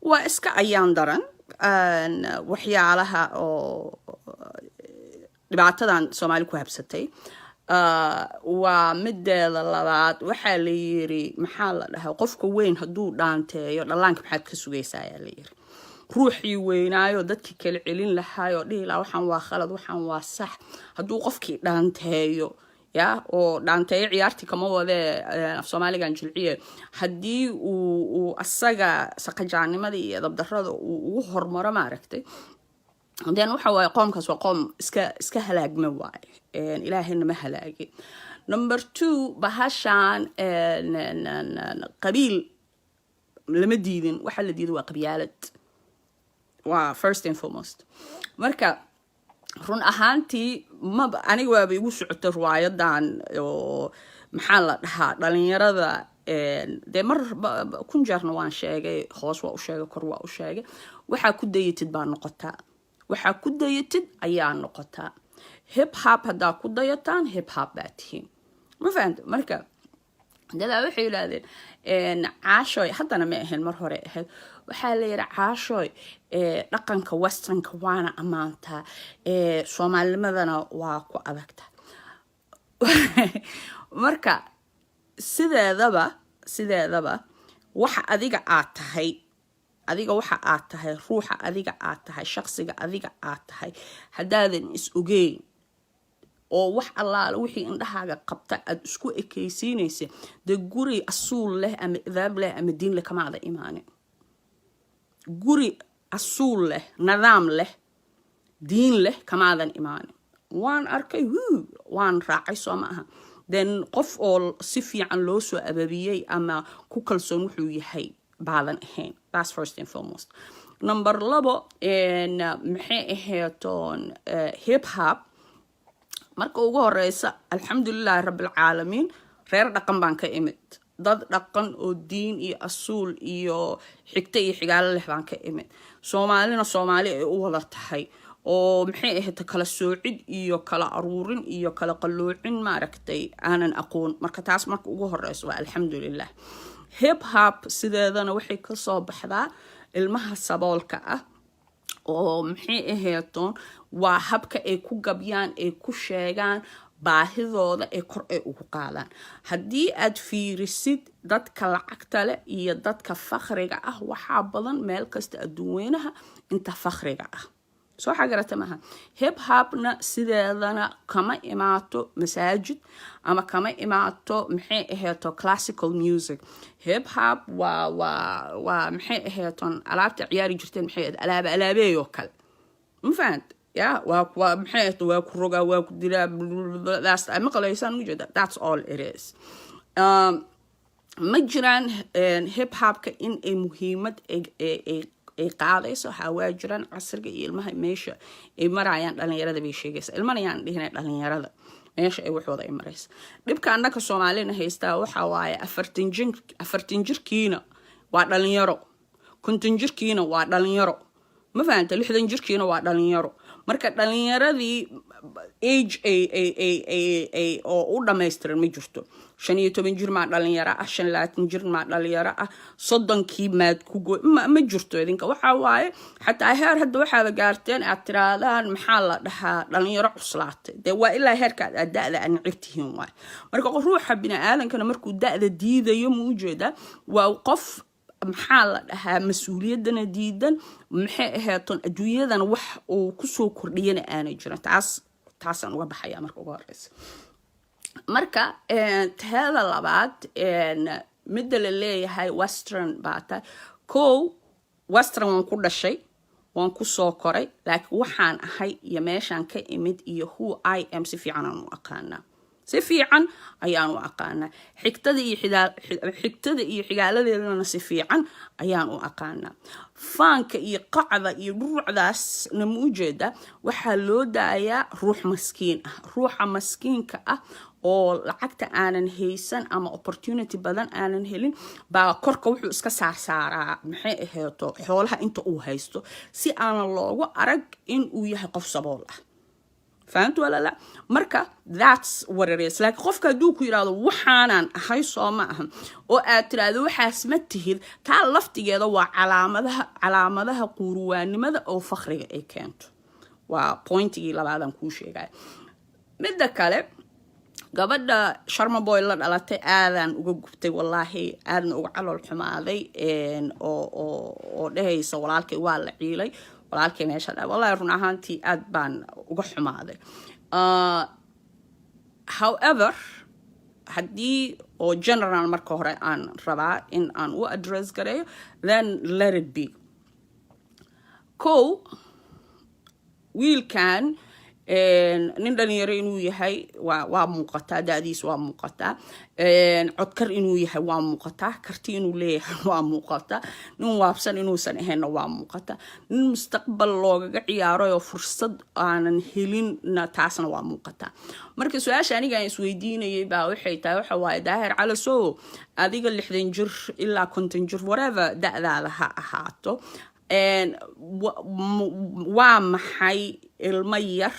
waa iska ayaan daran waxyaalaha oo dhibaatadan Soomaali ku habsatay waa mideeda labaad waxaa la yiri maxaa la dhahaa qofka weyn haduu dhaanteeyo dhalaanka maxaad ka sugaysaa ayaa la yiri ruuxii weynaayo dadkii kala celin lahaayo dhihila waxaan waa khalad waxaan waa sax haduu qofkii dhaanteeyo ya oo dhaanteeyo ciyaartii kama wade af Soomaaligan jilciye hadii uu asaga saqajaanimada iyo dabdarrada uu ugu hormaro ma aragtay then waxa way qoomkaas waa qoom iska halaagma waay ilaahayna ma halaagin number 2 bahashan qabiil lama diidin waxa la diido waa qabyaalad waa first and foremost marka run ahaantii ma aniga waa igu socotay riwaayadan oo maxaa la dhahaa dhalinyarada de mar kun jarna waan sheegay hoos waa u sheegay kor waa u sheegay waxa ku dayatid baa noqotaa waxa ku dayatid ayaa noqotaa hip hop hada ku dayataan hip hop baatihin ma fahanto marka dada waxay yiraahdeen caashoy hadana ma ahayn mar hore ahayd waxa la yiraahdaa caashoy dhaqanka westernka waana amaanta Soomaalimadana waa ku adagta marka sideedaba waxa adiga aad tahay adiga waxa aad tahay ruuxa adiga aad tahay shakhsiga adiga aad tahay hadaadan is ogeyn oo wax allaala wixii indhahaaga qabta aad isku ekaysiinaysa de guri asuul leh ama idaab leh ama diin leh kama ada iimaan guri asuul leh nidaam leh diin leh kama adan iimaan waan arkay waan raacay soo maaha then qof oo si fiican loo soo ababiyay ama ku kalsoon wuxuu yahay baadan ahayn that's first and foremost number 2 maxay ahaatoon hip hop marka ugu horeysa alxamdulillaah rabbil caalamiin reer dhaqan baan ka imid dad dhaqan oo diin iyo asuul iyo xigta iyo xigaalo leh baan ka imid Soomaalina Soomaali ay u wada tahay oo maxay ahayd kala soocid iyo kala aruurin iyo kala qalloocin ma aragtay aanan aqoon marka taas marka ugu horeysa waa alxamdulillaah hip hop sideedana waxay ka soo baxdaa ilmaha saboolka ah oo maxay ahaatoon waa habka ay ku gabyaan ay ku sheegaan baahidooda ee kor ay ugu qaadaan hadii aad fiirisid dadka lacagta leh iyo dadka fakhriga ah waxa badan meel kasta adduunweynaha inta fakhriga ah soo xagarata maaha hip hopna sideedana kama imaato masaajid ama kama imaato maxay ahaato classical music hip hop waa maxay ahaaton alaabta ciyaari jirteen maxay alaabeeyo kale ma fahant ya waa maxay ahaato waa ku roga waa ku dilaa ma qalaysan mujada that's all it is ma jiraan hip hopka in ay muhiimad ay qaadayso waa jiraan casriga iyo ilmaha meesha ay marayaan dhalinyarada bay sheegaysaa ilmanayaan dhihinay dhalinyarada meesha ay waxooda ay maraysa dhibka annaka Soomaalina haystaa waxa waaye 40 jirkiina waa dhalinyaro 50 jirkiina waa dhalinyaro ma fahanta 60 jirkiina waa dhalinyaro marka dhalinyaradii age ay oo u dhameystiran ma jirto 15 jir ma dhalinyaro ah 25 jir ma dhalinyaro ah 30kii maad ku ma jirto idinka waxa waaye xataa heer hadda waxa gaarteen aad tiraadaan maxaa la dhahaa dhalinyaro cuslaatay de waa ilaa heerka aad da'da aan cirtihiin waay marka ruuxa bini aadankana markuu da'da diidayo ma u jeeda waa qof maxaa la dhahaa mas'uuliyadana diidan maxay ahaaton adduunyadan wax uu ku soo kordhiyana aanay jirin taasan uga baxaya marka ugu horeysa marka teeda labaad mid la leeyahay western baata western waan ku dhashay waan ku soo koray laakiin waxaan ahay iyo meeshan ka imid iyo who I am si fiican aan u aqaana si fiican ayaan u aqaana xigtada iyo xigaaladeedana si fiican ayaan u aqaana faanka iyo qacda iyo dhurucdaas nama u jeeda waxa loo daayaa ruux maskiin ah ruuxa maskiinka ah oo lacagta aanan haysan ama opportunity badan aanan helin baa korka wuxuu iska saaraa maxay ahaato xoolaha inta uu haysto si aan loogu arag in uu yahay qof sabool ah فهمت ولا لا marka that's what it is like qofka haduu ku yiraahdo waxaanan ahay soo ma ahan oo aad tiraahdo waxaas ma tihid taa laftigeeda waa calaamadaha quruwaanimada oo fakhriga ay keento waa pointigii labaadan ku sheegay midda kale gabadha Sharma Boy la dhalatay aadan uga gubtay wallahi aadan uga calool xumaaday oo dhehaysa walaalkay waa la ciilay walaalkay meesha wallahi run ahaantii aad baan uga xumaaday however haddii oo general marka hore aan rabaa in aan u address gareeyo then let it be wiilkan nin dhalinyaro inuu yahay waa muuqataa daadiis waa muuqataa codkar inuu yahay waa muuqataa karti inuu leeyahay waa muuqataa nin waabsan inuusan ahaynna waa muuqataa nin mustaqbal loogaga ciyaaro oo fursad aanan helinna taasna waa muuqataa marka su'aasha aniga aan isweydiinayay baa waxay tahay waxa waaye Daahir Calasow adiga 60 jir ilaa 50 jir whatever da'daada ha ahaato waa maxay ilmo yar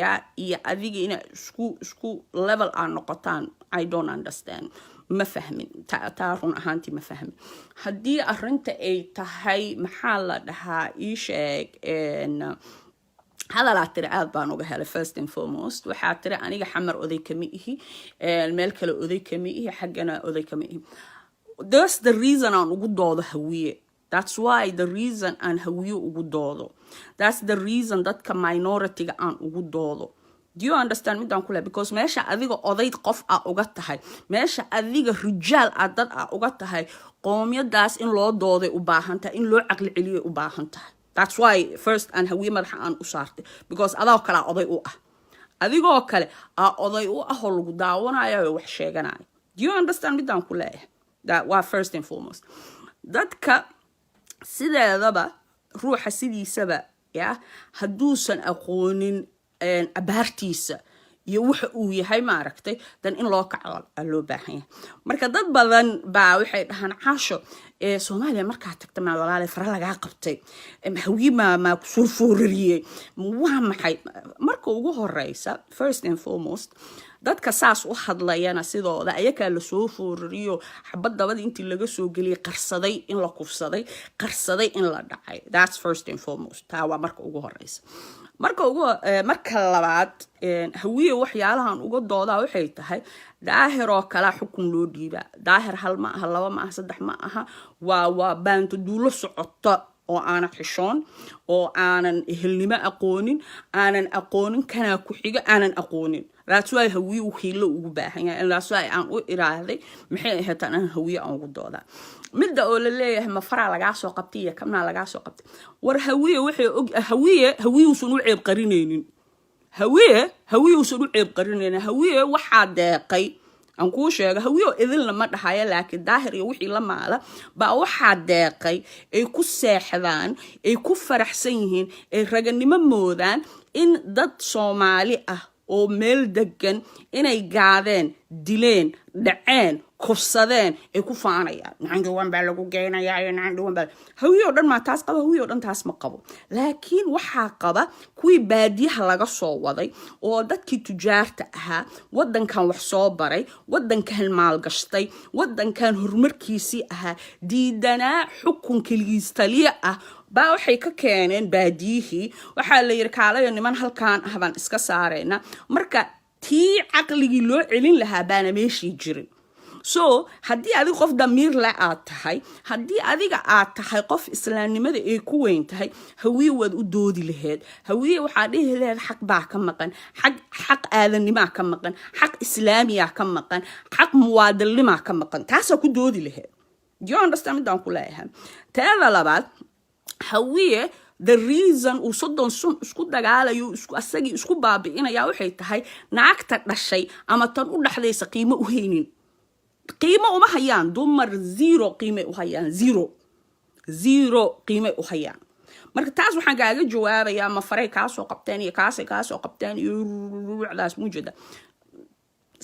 ya iyo adiga ina isku level aan noqotaan I don't understand ma fahmin taarun ahaanti ma fahmin haddii arinta ay tahay maxaa la dhahaa ii sheeg هذا لا ترى أبان وجهله first and foremost وحاترى أنا حمر أذي كميه المال كله أذي كميه حقنا أذي كميه that's the reason أنا وجود هذا هوية that's why the reason أنا هوية وجود هذا that's the reason that minority أنا وجود هذا do you understand me دان كله because ماشى أذيك أذيت قف أوجتها ماشى أذيك رجال أدت أوجتها قومية داس إن لو ضاضي وباهنته إن لو عقل عليه وباهنته that's why first and هوية مدح أن أصارت because أذا كلا أضيء أذيك كلا أضيء هو داونا يا وحشة جناي do you understand me دان كله that was first and foremost that ك سيدا ذبا روح سيدي سبا يا هدوسن أقونين أبارتيسا يوح وياهاي ما عرفتي دان إن لوك على اللوباهين مركا ضد بدن باوحي هن عاشو سوماليا مركا تجتمع ولا فرلا عقبتي هوي ما كسور فورية وهم حي مركا وجوه الرئيسة first and foremost dadka saas u hadlayana sidoo ayaga la soo fooriyo xabada wad intii laga soo galiyay qarsaday in la kufsaday qarsaday in la dhacay that's first and foremost taa waa marka ugu horeysa marka labaad hawiye waxyaalahan uga doodaa waxay tahay daahir oo kala xukun loo dhiiba daahir hal ma aha laba ma aha saddex ma aha waa baanto duulo socota oo aanan xishoon oo aanan ehelnimo aqoonin kana ku xiga aanan aqoonin that's why hawiye wixii la ugu baahan yahay that's why aan u iraahday maxay ahayd aan hawiye aan ugu dooda midda oo la leeyahay ma fara laga soo qabtay iyo kamna laga soo qabtay war hawiye wixii hawiye usan u ceeb qarineynin hawiye usan u ceeb qarineynin hawiye waxa deeqay aan ku sheego hawiye idilna ma dhahayo laakiin daahir iyo wixii la maala ba waxa deeqay ay ku seexdaan ay ku faraxsan yihiin ay raganimo moodaan in dad Soomaali ah oo meel degan inay gaadeen dileen dhaceen kufsadeen ay ku faanayaan nacaan waan baa lagu geenayaa nacaan waan baa hawiyo dhan ma taas qaba hawiyo dhan taas ma qabo laakiin waxa qaba kuwii baadiyaha laga soo waday oo dadkii tujaarta ahaa wadankan wax soo baray wadankan maal gashtay wadankan horumarkiisii ahaa diidanaa xukun kaligiistaliya ah baa waxay ka keeneen baadiyihii waxa la yiri kaalayo niman halkaan ah baan iska saareyna marka tii aqligii loo celin lahaa baana meeshii jirin so haddii adiga qof damiir la aad tahay haddii adiga aad tahay qof islaamnimada ay ku weyn tahay hawiye wad u doodi lahayd hawiye waxa dhihi lahayd xaq baa ka maqan xaq aadanimo ka maqan xaq islaamiya ka maqan xaq muwaadilnimo ka maqan taas ku doodi lahayd do you understand me dan ku leeyahay taada labaad hawiye the reason uu soddon sun isku dagaalayo asagii isku baabi'inaya waxay tahay naagta dhashay ama tan u dhaxdaysa qiimo u haynin qiimo uma hayaan dumar zero qiimo u hayaan zero qiimo u hayaan marka taas waxaan kaaga jawaabayaa ma faray ka soo qabteen iyo ka soo qabteen iyo ruucdaas muujada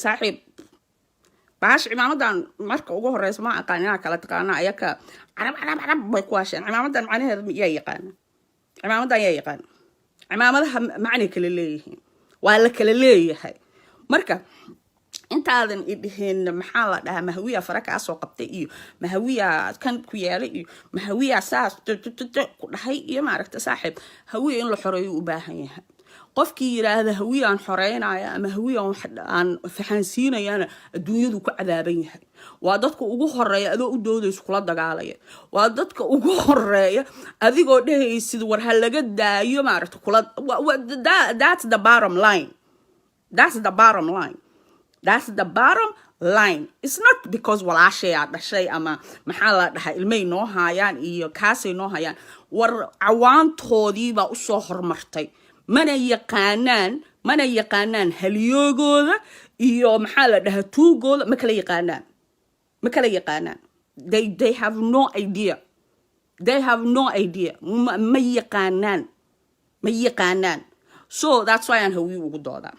saaxiib baash imaamadan marka ugu horeysa ma aqaanina kala taqaana ayaka arab bay ku hasheen imaamadan macnaheedu yaa yaqaan imaamadaha macna kale leeyihiin waa la kala leeyahay marka intaadan idhihin maxaa la dhahaa mahawiya fara kaa soo qabtay iyo mahawiya kan ku yaalay iyo mahawiya saas ku dhahay iyo maaragta saaxiib hawiya in la xoreeyo u baahan yahay qofkii yiraahda hawiya aan xoreynaya ama hawiya aan fahansiinayana adduunyadu ku cadaaban yahay waa dadka ugu horeeya adoo u doodayso kula dagaalaya waa dadka ugu horeeya adigoo dhahaysid war ha laga daayo maaragta kula that's the bottom line. That's the bottom line. That's the bottom line. It's not because walaashay aad dhashay ama maxaa la dhahaa ilmay noo hayaan iyo kaasay noo hayaan war cawaantoodii baa usoo hormartay mana yaqaanaan halyoogooda iyo maxaa la dhahaa tuugooda ma kala yaqaanaan they have no idea ma yaqaanaan so that's why aan hawi ugu doodaa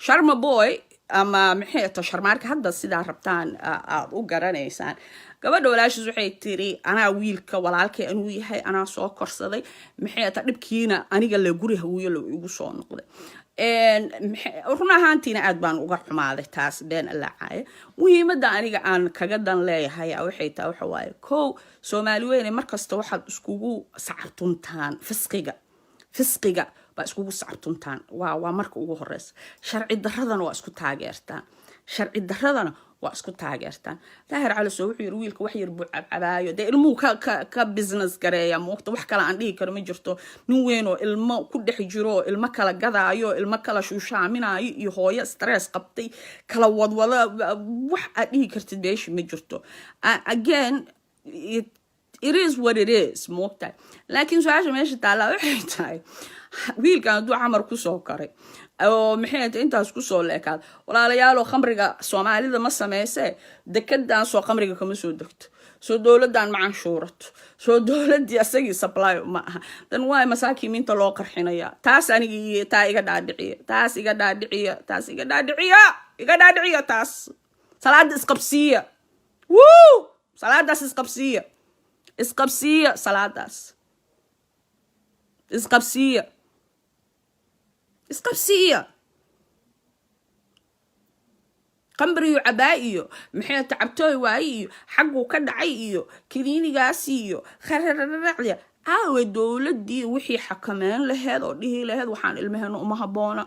Sharma Boy ama maxay to sharmaarka hadda sidaa rabtaan aad u garanaysaan gabadha walaashiis waxay tiri anaa wiilka walaalkay anuu yahay anaa soo korsaday maxay ta dhibkiina aniga la guri hawiyo la igu soo noqday run ahaantiina aad baan uga xumaaday taas been allaacay muhiimadda aniga aan kaga dan leeyahay waxay taa waxa waaye kow Soomaali weyne markasta waxaad iskugu sacabtuntaan fisqiga baa iskugu sacabtuntaan waa marka ugu horeysa sharci daradana waa isku taageertaan daahir cali soo wuxuu yiri wiilka wax yar buu cabcabaayo de ilmuhu ka business gareeya moogta wax kale aan dhihi karo ma jirto nin weyn oo ilmo ku dhex jiro ilmo kala gadaayo ilmo kala shuushaaminayo iyo hooyo stress qabtay kala wadwada wax aad dhihi kartid beeshi ma jirto again it is what it is moogta laakiin su'aasha meesha taala waxay tahay wiilkan hadduu camar ku soo karay oo maxay intaas ku soo leekaad walaalayaal khamriga Soomaalida ma sameeyse dekedan soo khamriga kama soo degto soo dawladan ma canshuurato soo dawladii asagii supply ma aha dan way masaakiinta loo qarxinaya taas aniga taa iga dhaadhiciya taas salaada isqabsiya salaadaas isqabsiya salaadaas isqabsiya qambriyo cabaa'iyo maxay tacabtooy waayiyo xaqu ka dhacay iyo kiniinigaas iyo kharararacya dawladii wixii xakameyn lahayd oo dhihi lahayd waxaan ilmaheena uma haboona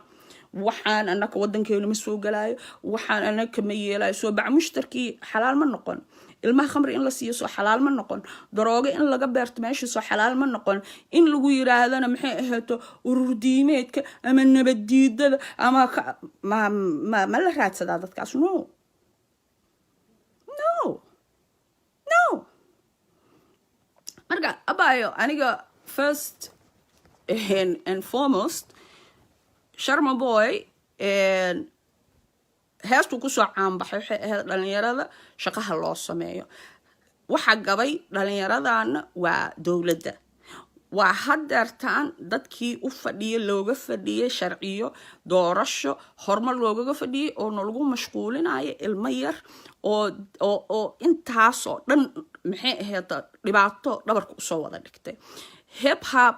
waxaan anaka wadankeena ma soo galaayo waxaan anaka ma yeelayo soo bac mushtarkii xalaal ma noqon ilmaha khamri in la siiyo soo xalaal ma noqon darooga in laga beerto meesha soo xalaal ma noqon in lagu yiraahdana maxay ahaato urur diimeedka ama nabadiidada ama ma la raadsadaa dadkaas no marka abayo aniga first and foremost Sharma Boy heestu ku soo caanbaxay waxay ahayd dhalinyarada shaqaha loo sameeyo waxa gabay dhalinyaradana waa dawladda waa hadeertaan dadkii u fadhiyay looga fadhiyay sharciyo doorasho hormar looga fadhiyay oo lagu mashquulinayo ilmo yar oo intaas oo dhan maxay ahayd dhibaato dhabarka u soo wada dhigtay hip hop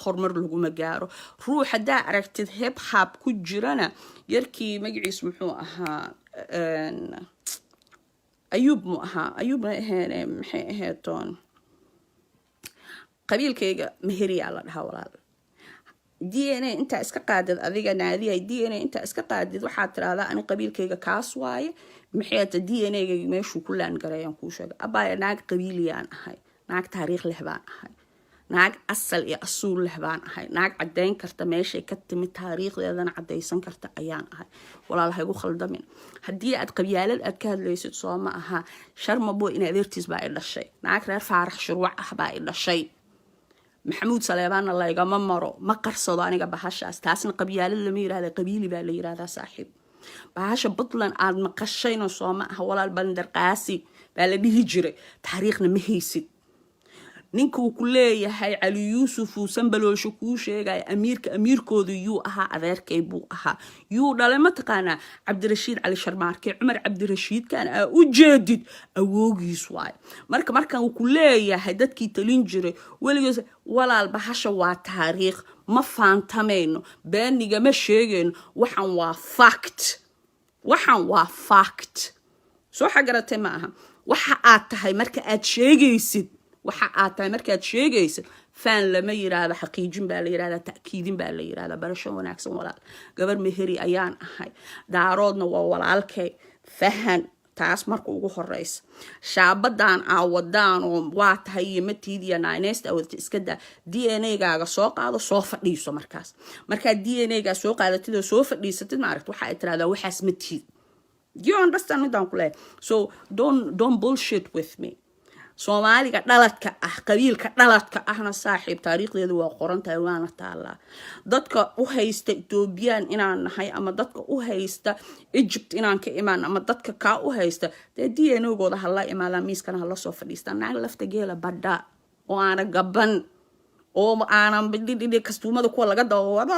hormar laguma gaaro ruux hadaa aragtid hip hop ku jirana yarkii magaciis muxuu ahaa ayub ma ahayn maxay ahaatoon qabiilkayga maheriya la dhahaa walaal DNA inta iska qaadid adiga naadiya DNA inta iska qaadid waxaad tiraahdaa ani qabiilkayga kaas waaye maxay ta DNA-ga meeshuu ku laan gareeyaan ku sheegay abaya naag qabiiliyaan ahay naag taariikh leh baan ahay naag asal iyo asuul leh baan ahay naag cadeyn karta meeshay ka timid taariikhdeedana cadeysan karta ayaan ahay walaalahay ugu khaldamin haddii aad qabyaalad aad ka hadlaysid soo ma aha Sharma Boy in adeertiis baa ay dhashay naag reer faarax shuruuc ah baa ay dhashay maxamuud saleebaan la igama maro ma qarsado aniga bahashaas taasna qabyaalad lama yiraahdo qabiili baa la yiraahdaa saaxiib bahasha Puntland aad maqashayna soo ma aha walaal bandar qaasi baa la dhihi jiray taariikhna ma haysid ninkuu ku leeyahay cali yuusuf uu sanbaloosho kuu sheegaya amiirkoodu yuu ahaa adeerkay buu ahaa yuu dhalay mataqaanaa cabdirashiid cali sharmaarke cumar cabdirashiidkan aa u jeedid awoogiis waaye markan uu ku leeyahay dadkii talin jiray weligiis walaal bahasha waa taariikh ma faantamayno beeniga ma sheegayno waxan waa fact soo xagaratay ma aha waxa aad tahay marka aad sheegaysid faan lama yiraahdo xaqiijin baa la yiraahdaa ta'kiidin baa la yiraahdaa barasho wanaagsan walaal gabar meheri ayaan ahay daaroodna waa walaalkay fahan taas marka ugu horeysa shaabadan aawadaan oo waa tahay iyo matiidiya naynaysta wadta iska daa DNA-gaaga soo qaado soo fadhiiso markaa DNA-ga soo qaadatid oo soo fadhiisatid ma aragtid waxa ay tiraahdaa waxaas matiid. You understand me down kule? So don't bullshit with me. Soomaaliga dhaladka ah qabiilka dhaladka ahna saaxiib taariikhdeedu waa qoran tahay waana taalaa dadka u haysta Ethiopian inaan nahay ama dadka u haysta Egypt inaan ka imaan ama dadka ka u haysta DNA-gooda hala imaala miiskana hala soo fadhiistaan naag lafta geela badha oo aana gaban oo aanan bidhidhi kastuumada kuwa laga daawado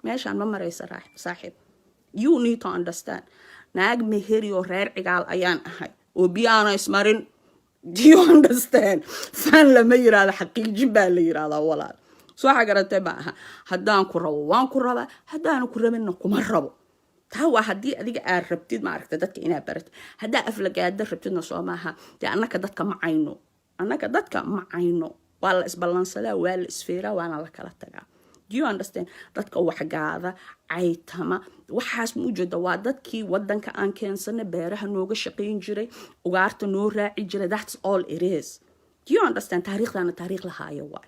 meeshaan ma maraysa saaxiib. You need to understand naag meheri oo reer cigaal ayaan ahay oo biyaana ismarin. Do you understand? Fan lama yiraahdo xaqiijin baa la yiraahdaa walaal soo xagaratay ma aha haddaan ku rabo waan ku rabaa haddaan ku rabina kuma rabo taa waa haddii adiga aad rabtid ma aragtay dadka inaad baratid haddaa aflagaada rabtidna soo maaha dee annaka dadka ma cayno waa la isballansadaa waa la isfeeraa waana la kala tagaa. Do you understand? dadka waxgaada caytama waxaas ma ujeeda waa dadkii wadanka aan keensanay beeraha nooga shaqayn jiray ugaarta noo raaci jiray. That's all it is. Do you understand? taariikhdana taariikh lahaayo waay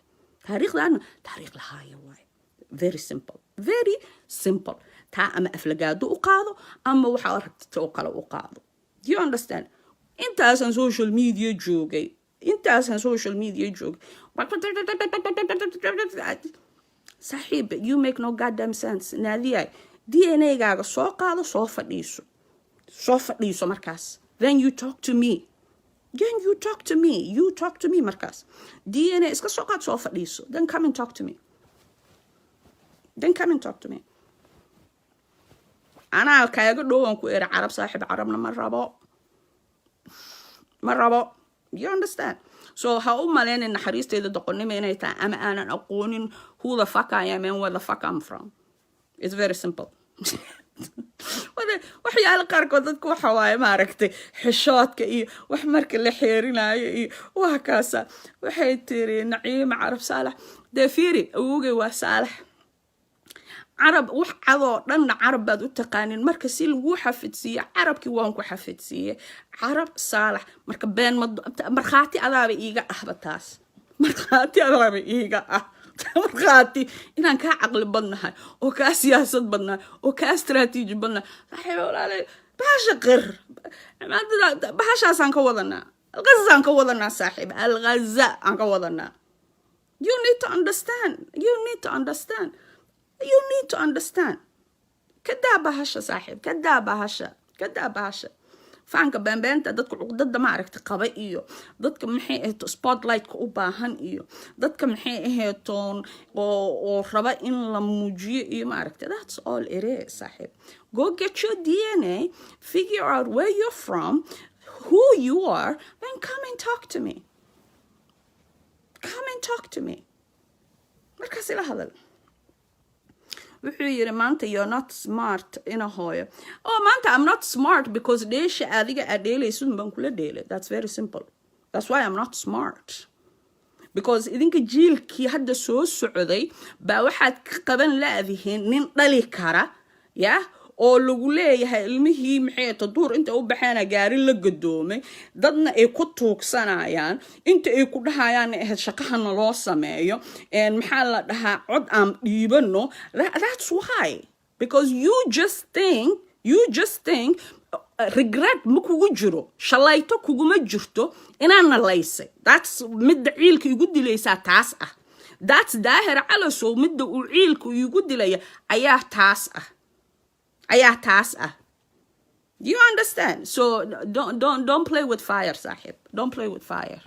very simple taa ama aflagaado u qaado ama waxaa rabtid oo kale u qaado. Do you understand? intaasan social media joogay saaxiib you make no goddamn sense. naadiyay DNA-gaaga soo qaado soo fadhiiso markaas then you talk to me markaas DNA iska soo qaad soo fadhiiso then come and talk to me anaa kaaga dhowaan ku era carab saaxiib carabna ma rabo. You understand? So how malene naxariisteeda doqonnimo inay tahay ama aanan aqoonin who the fuck I am and where the fuck I'm from. It's very simple. waxyaalo qaarkood dadku waxa waaye ma aragtay xishoodka iyo wax marka la xeerinayo iyo waa kaasa waxay tiri naciima carab saalax dee fiiri awowgay waa saalax carab wax cadoo dhanna carab baad u taqaanin marka si lagu xafidsiiye carabkii waan ku xafidsiiye carab saalax marka been markhaati adaaba iiga ahba taas markhaati inaan kaa caqli badnahay oo kaa siyaasad badnahay oo kaa istaraatiiji badnahay saaxiib walaale bahasha qir bahashaasaan ka wadanaa alqazaan ka wadanaa saaxiib alqaza aan ka wadanaa. You need to understand kadaa bahasha saaxiib kadaa bahasha faanka bambeenta dadka cuqdada ma aragtay qaba iyo dadka maxay ahayd spotlight-ka u baahan iyo dadka maxay ahayd oo raba in la muujiyo iyo ma aragtay that's all it is saaxiib. Go get your DNA, figure out where you're from, who you are, then come and talk to me. markaas ila hadal wuxuu yiri maanta you're not smart ina hooyo maanta I'm not smart because dheesha adiga adheelaysid baan kula dheelay. That's very simple. That's why I'm not smart because idinka jiilkii hadda soo socday baa waxaad ka qaban laadihiin nin dhali kara oo lagu leeyahay ilmihii maxay duur inta u baxaana gaari la gadoomay dadna ay ku tuugsanayaan inta ay ku dhahayaan shaqahana loo sameeyo maxaa la dhahaa cod aan dhiibano. That's why because you just think regret ma kugu jiro shalayto kuguma jirto inaana laysay. That's midda ciilka igu dilaysaa taas ah. That's daahir calasow midda uu ciilka igu dilaya ayaa taas ah. You understand? So don't play with fire, sahib. Don't play with fire.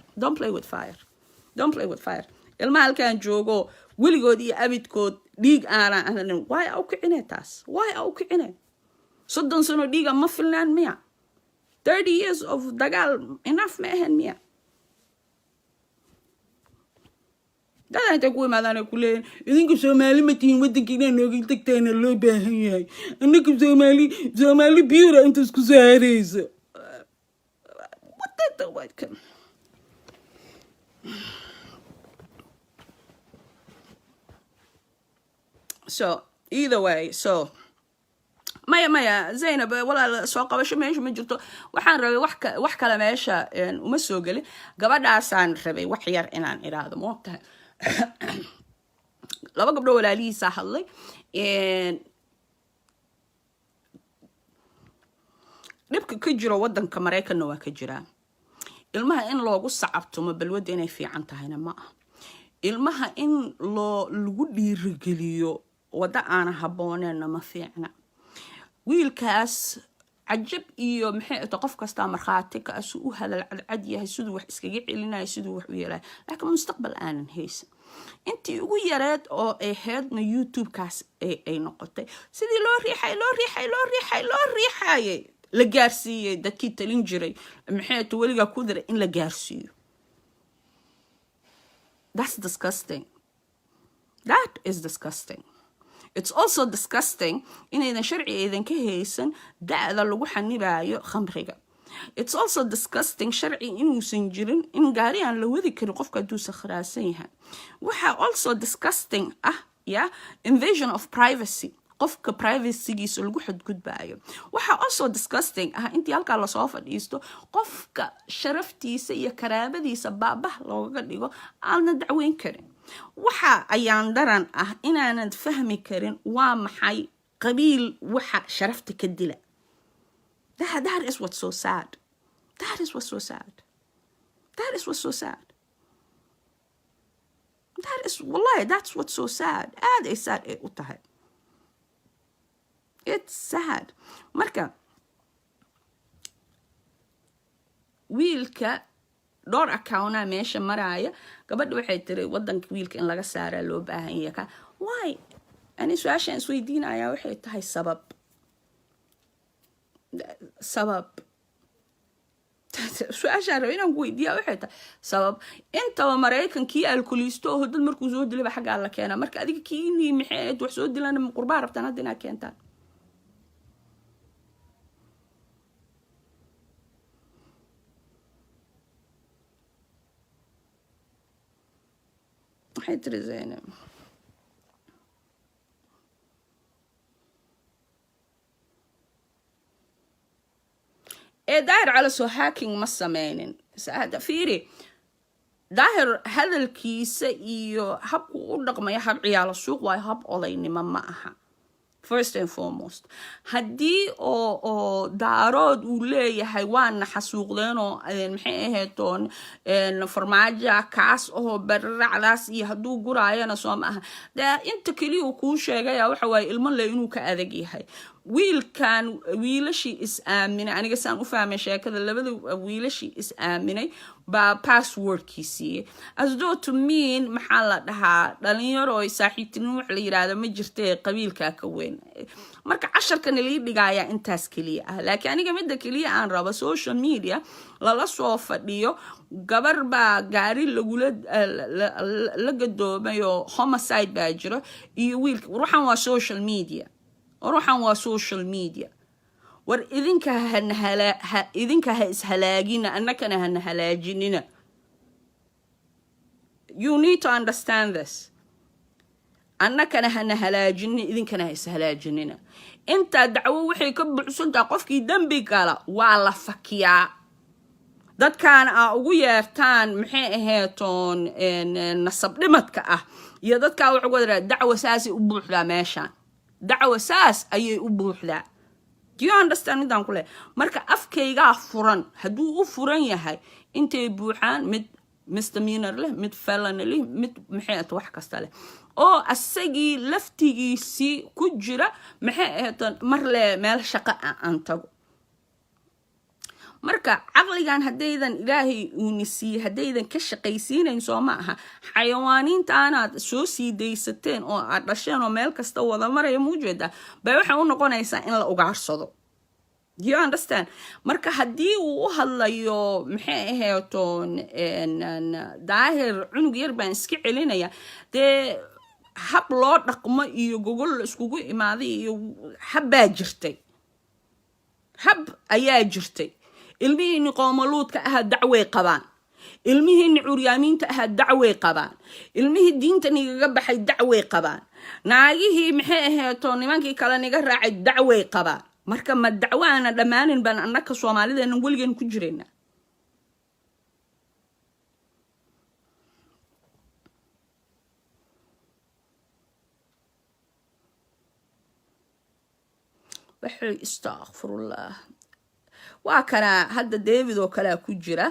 don't play with fire ilmaha halkaan joogo weligood iyo abidkood dhiig aanan ahanin why au kicine taas why au kicine 30 sano dhiiga ma filnaan miya 30 years of dagaal enough ma ahan miya dada inta ku imaadaan ku leeyahay idinka Soomaali ma tihiin wadankiina nooga tagtaan loo baahan yahay annaka Soomaali biura inta isku saarayso what so either way so maya Zainab walaal soo qabasho meesha ma jirto waxaan rabay wax kale meesha uma soo galin gabadhaasaan rabay wax yar inaan iraado moogtahay laba gabdho walaalihiisa hadlay dhibka ka jiro wadanka Mareykanna waa ka jiraa ilmaha in loogu sacabto ma balwada inay fiican tahayna ma ah ilmaha in lagu dhiirigeliyo wada aan haboonayna ma fiicna wiilkaas عجب iyo maxay qof kasta marxaati ka asu u hadal cad yahay sidoo wax iskaga celinay sidoo wax u yeelay laakiin mustaqbal aanan haysan intii ugu yareed oo ay heedna YouTube kaas ay noqotay sidii loo riixay la gaarsiiyay dadkii talin jiray maxay waliga ku diray in la gaarsiiyo that's disgusting that is disgusting It's also disgusting inaydan sharci aydan ka haysan da'da lagu xanibayo khamriga. It's also disgusting sharci inuusan jirin in gaari aan la wadi karin qofka haduu sakhraasan yahay. Waxa also disgusting invasion of privacy. qofka privacy-giisa lagu xadgudbaayo. Waxa also disgusting intii halka la soo fadhiisto qofka sharaftiisa iyo karaamadiisa baabah looga dhigo aan dacweyn karin. waxa ayaan daran inaanan fahmi karin waa maxay qabiil waxa sharafta ka dila that is what's so sad that is what's so sad that is what's so sad that is wallahi that's what's so sad aad ay sad ay u tahay it's sad marka wiilka door account meesha maraya gabadhu waxay tiri wadanka wiilka in laga saara loo baahan yahay why ani su'aashan isweydiinaya waxay tahay sabab su'aashan inaan ku weydiiyo waxay tahay sabab inta Mareykankii alkoolisto oo dad markuu soo dilay xagga la keenaa marka adiga kiini maxay wax soo dilaan qurbaan rabtaan hadina keentaan حيدري زينب داير على سو هاكينج ما سمينين هذا فيري داير هذا الكيس iyo habku u dhaqmay hab ciyaal suuq way hab odaynimo ma aha first and foremost hadii oo daarood uu leeyahay waan xasuuqdeen oo maxay ahaatoon farmaajo kaas oo barracdaas iyo haduu guraayana soo ma aha inta kaliya uu ku sheegay waxa way ilmo le inuu ka adag yahay wiilkan wiilashi is aaminay aniga saan u fahmay sheekada labada wiilashi is aaminay ba passwordkiisi as though to mean maxaa la dhahaa dhalinyaro ay saaxiibtinimo wax la yiraahdo ma jirtay qabiilka ka weyn marka casharkan la dhigaya intaas kaliya laakiin aniga midda kaliya aan rabo social media la soo fadhiyo gabar ba gaari la gadoomayo homicide baa jiro iyo wiilka ruuxan waa social media war idinka ha ishalaagina annakana ha halaajinina you need to understand this annakana ha halaajinina idinkana ha ishalaajinina inta dacwo waxay ka buuxsantaa qofkii dambi gala waa la fakiyaa dadkan ugu yeertaan maxay ahaatoon nasab dhimadka iyo dadka waxa ugu yara dacwo saasi u buuxdaa meeshan dacwo saas ayay u buuxdaa do you understand midaan ku leeyahay marka afkayga furan haduu u furan yahay intay buuxaan mid misdemeanor leh mid felony leh mid maxay ahayd wax kasta leh oo asagii laftigiisi ku jira maxay ahayd mar le meel shaqo aan tago marka caqligan haddaydan ilaahay uuni siiyey haddaydan ka shaqaysiinayn soo ma aha xayawaaniinta aanaad soo sii daysateen oo aad dhasheen oo meel kasta wada maraya muujeeda bay waxay u noqonaysaa in la ugaarsado. Do you understand? marka haddii uu u hadlayo maxay ahaytoon daahir cunug yar baan iska celinaya dee hab loo dhaqmo iyo gogol la iskugu imaaday iyo habbaa jirtay, hab ayaa jirtay. ilmihiinni qoomaluudka ahaa dacway qabaan, ilmihiinni curyaamiinta ahaa dacway qabaan, ilmihii diinta nigaga baxay dacway qabaan, naagihii maxay ahaytoon nimankii kale niga raacay dacway qabaan. marka ma dacwo aana dhammaanin baan annaka soomaalideenna weligan ku jirayna. waxay istakfirullah waa kana hadda david oo kalea ku jira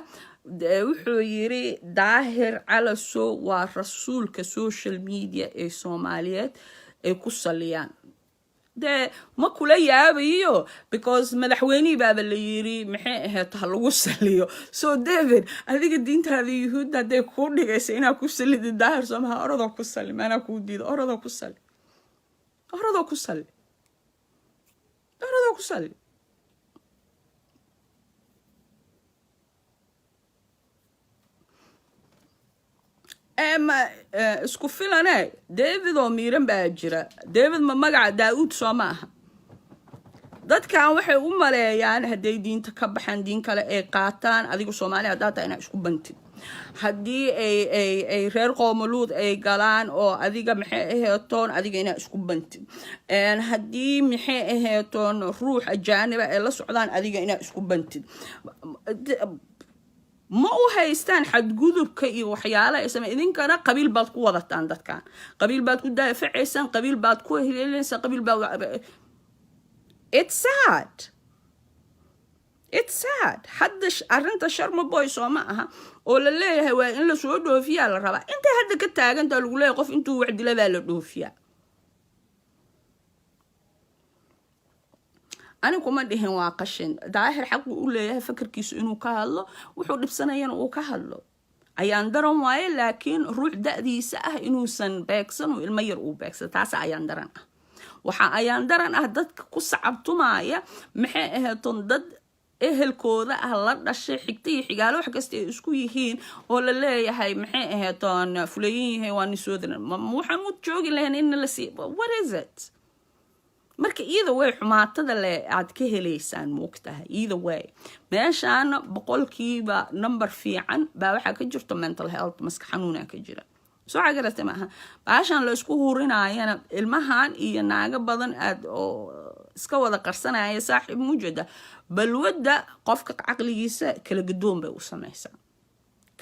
wuxuu yiri daahir calasow waa rasuulka social media ee soomaaliyeed ay ku saliyaan. dee ma kula yaabayo because madaxweynihii baaba la yiri maxay ahayd ha lagu saliyo. so david adiga diintaada yuhuudda hadday kuu dhigaysa inaad ku salidi daahir soomaha orodoo ku sali maanaa kuu diido orodoo ku sali orodoo ku sali orodoo ku sali. isku filane david oo miiran baa jira. david ma magaca daauud soo ma aha. dadkan waxay u maleeyaan hadday diinta ka baxaan diin kale ay qaataan adiga soomaaliya haddaa taa inaa isku bantid. haddii ay reer qoomaluud ay galaan oo adiga maxay ahaytoon adiga inaa isku bantid. haddii maxay ahaytoon ruux ajaaniba ay la socdaan adiga inaa isku bantid. ma u haystaan xadgudubka iyo waxyaala ay samay idinkana qabiil baad ku wadataan dadkan qabiil baad ku daafacaysaan qabiil baad ku heleelaysaa qabiil baad it's sad hadda arrinta sharma boy soo ma aha oo la leeyahay waa in la soo dhoofiyaa la rabaa intay hadda ka taagantaa lagu leeyahay qof intuu wax dila baa la dhoofiyaa. ani kuma dhihin waa qashin. daahir xaq uu leeyahay fakarkiisu inuu ka hadlo wuxuu dhibsanayana uu ka hadlo ayaan daran waaye laakiin ruux da'diisa ah inuusan beegsan oo ilmo yar uu beegsan taas ayaan daran ah. waxa ayaan daran ah dadka ku sacabtumaya maxay ahaytoon dad ehelkooda ah la dhashay xigta iyo xigaalo wax kasta ay isku yihiin oo la leeyahay maxay ahaytoon fulayin yahay waa nisoodan waxaan u joogi lahayn in la sii what is it. marka either way xumaatada le aad ka helaysaan moogtahay either way meeshaan boqolkiiba number fiican baa waxaa ka jirto mental health maskax xanuuna ka jira soo cagarata maaha baashaan la isku hurinayana ilmahan iyo naaga badan aad oo iska wada qarsanaya saaxiib mujada balwada qofka caqligiisa kala gadoon bay u samaysaa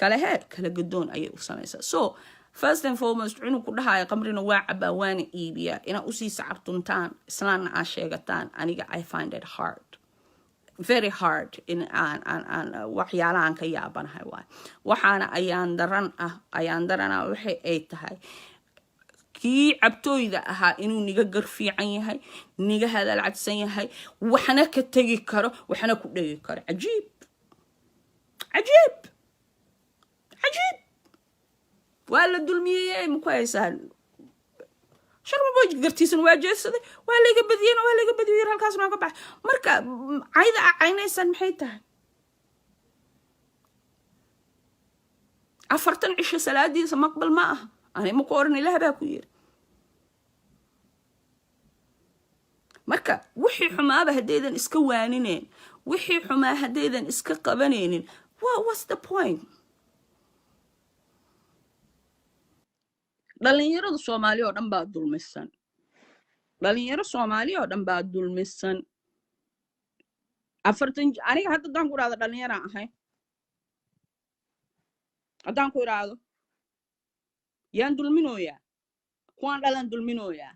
kala gadoon ayay u samaysaa. so first and foremost cunug ku dhahaya qamrina waa cabaa waana iibiya inaa usii sacabtuntaan islaanna aa sheegataan aniga I find it hard very hard in aan waxyaalahan ka yaabanahay waay. waxaana ayaan darana waxay ay tahay kii cabtooyda ahaa inuu niga gar fiican yahay niga hadal cadsan yahay waxna ka tegi karo waxna ku dhegi karo. cajiib cajiib cajiib waa la dulmiyey ma ku haysaan sharma boy gartiisan waa jeesaday waa laga badiyeen halkaas noo ka bax. marka cayda caynaysan maxay tahay 40 cisho salaadiisa maqbal ma aha ani ma ku oran ilaah baa ku yiri. marka wixii xumaaba haddaydan iska waanineen wixii xumaa haddaydan iska qabanaynin what's the point. dhalinyarada Soomaaliya oo dhan baa dulmisan dhalinyaro Soomaaliya oo dhan baa dulmisan 40 aniga hadda daan ku raado dhalinyaro ahay haddaan ku raado yaan dulminooyaa kuwaan dhalan dulminooyaa.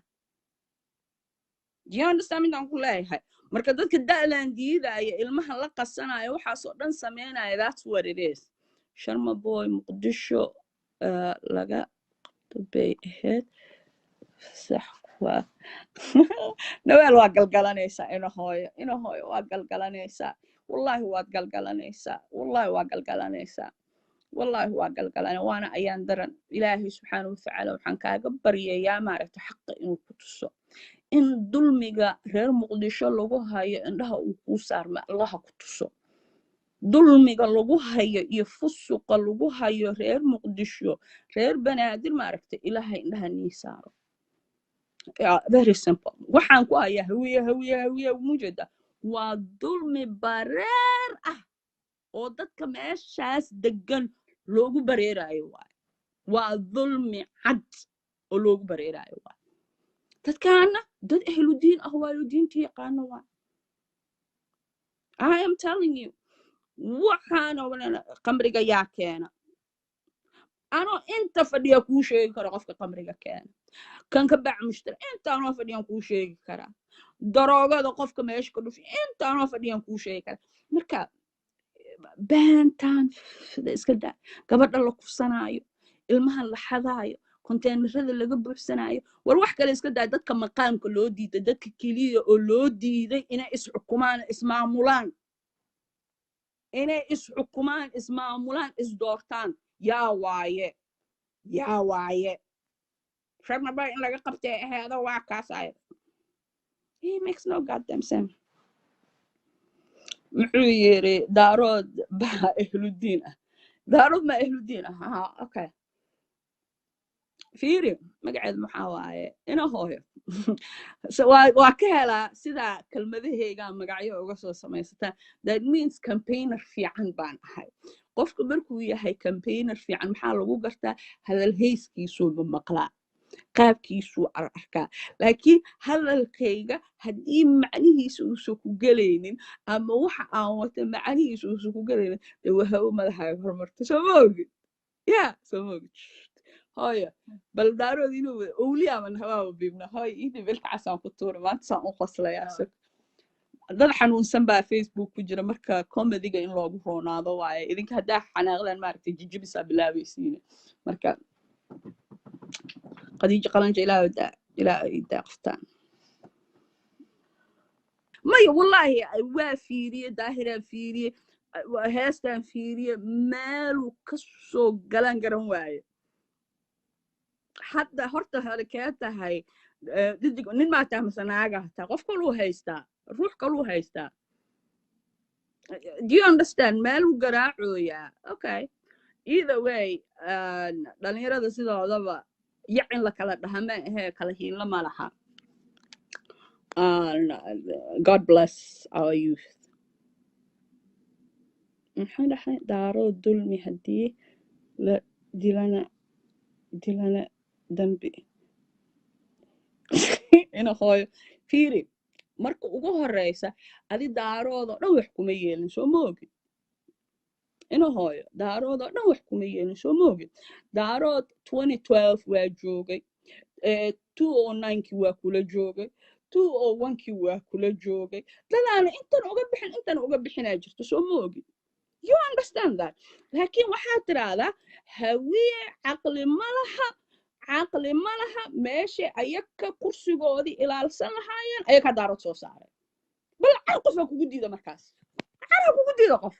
do you understand midaan ku leeyahay. marka dadka da'lan diidaya ilmaha la qasanaya waxaas oo dhan sameynaya that's what it is. sharma boy muqdisho laga bay ahayd sax waa naweel waa galgalanaysaa ina hooyo waa galgalanaysaa wallahi waad galgalanaysaa wallahi waa galgalanaysaa wallahi waa galgalana waana ayaan daran ilaahay subxaanahu watacaala waxaan kaaga baryayaa maaragta xaqa inuu ku tuso in dulmiga reer muqdisho lagu hayo indhaha uu kuu saarma allaha ku tuso dulmiga lagu hayo iyo fusuqa lagu hayo reer muqdisho reer banaadir maaragta ilaahay indhaha nii saaro very simple waxaan ku hayaa hawiye mujeda waa dulmi bareer ah oo dadka meeshaas degan loogu bareerayo waay waa dulmi cad oo loogu bareerayo waay dadkaana dad ahludiin ah waayo diinta yaqaano waay I am telling you waxaana qamriga yaa keena anoo inta fadhiya kuu sheegi karo qofka qamriga keena kan ka bac mushtari intaanoo fadhiyan kuu sheegi karaa daroogada qofka meesha ka dhufi intaanoo fadhiyan kuu sheegi karaa marka beentaan iska daa gabadha la kufsanaayo ilmaha la xadaayo konteenarada laga buuxsanaayo war wax kale iska daa dadka maqaamka loo diiday dadka keliya oo loo diiday inay isxukumaan ismaamulaan inay isxukumaan ismaamulaan isdoortaan yaa waaye rabnaba in laga qabtay aheedo waa kaasay he makes no goddamn sense muxuu yiri daarood baa ahludiin ah daarood ma ahludiin ah okay fiiri magaceed maxaa waaye ina hooyo waa ka helaa sida kelmadahayga magacyo uga soo samaysataa that means campaigner fiican baan ahay qofka markuu yahay campaigner fiican maxaa lagu gartaa hadal hayskiisuu maqlaa qaabkiisuu arkaa laakiin hadalkayga haddii macnihiisa uusan ku gelaynin ama waxa aan wata macnihiisa uusan ku gelaynin dee wahawo madaxaaga horumarta soo ma ogid ya soo ma ogid hooyo bal daarood inuu owliyaaman hawaaba biibna hooyo idii belka casaan ku tuura maanta saan u qoslayaa dad xanuunsan baa facebook ku jira marka comediga in loogu roonaado waaye idinka haddaa xanaaqdaan maaragtay jijibisaa bilaabaysiina marka qadiijo qalanja ilaa ay daaqftaan maya wallahi waa fiiriye daahiraan fiiriye heestaan fiiriye meeluu ka soo galan garan waaye hadda horta hore kee tahay didig nin maa tahay mase naaga hataa qof kaluu haystaa ruux kaluu haystaa do you understand meeluu garaacooyaa okay either way dhalinyarada sidoodaba yacin la kala dhaha ma ahee kala hiinla ma laha God bless our youth maxaa dhahay daaroo dulmi haddii la dilana dambi ina hooyo fiiri marka ugu horeysa adi daaroodoo dhan wax kuma yeelin soo ma ogid ina hooyo daaroodoo dhan wax kuma yeelin soo ma ogid daarood 2012 waa joogay 2009kii waa kula joogay 2001kii waa kula joogay dadaana intan uga bixinaa jirto soo ma ogid you understand that laakiin waxaa tiraahdaa hawiye caqli ma laha meesha ayaka kursigoodii ilaalsan lahaayeen ayakaa daarood soo saaray bal car qof baa kugu diida markaas caraa kugu diida qof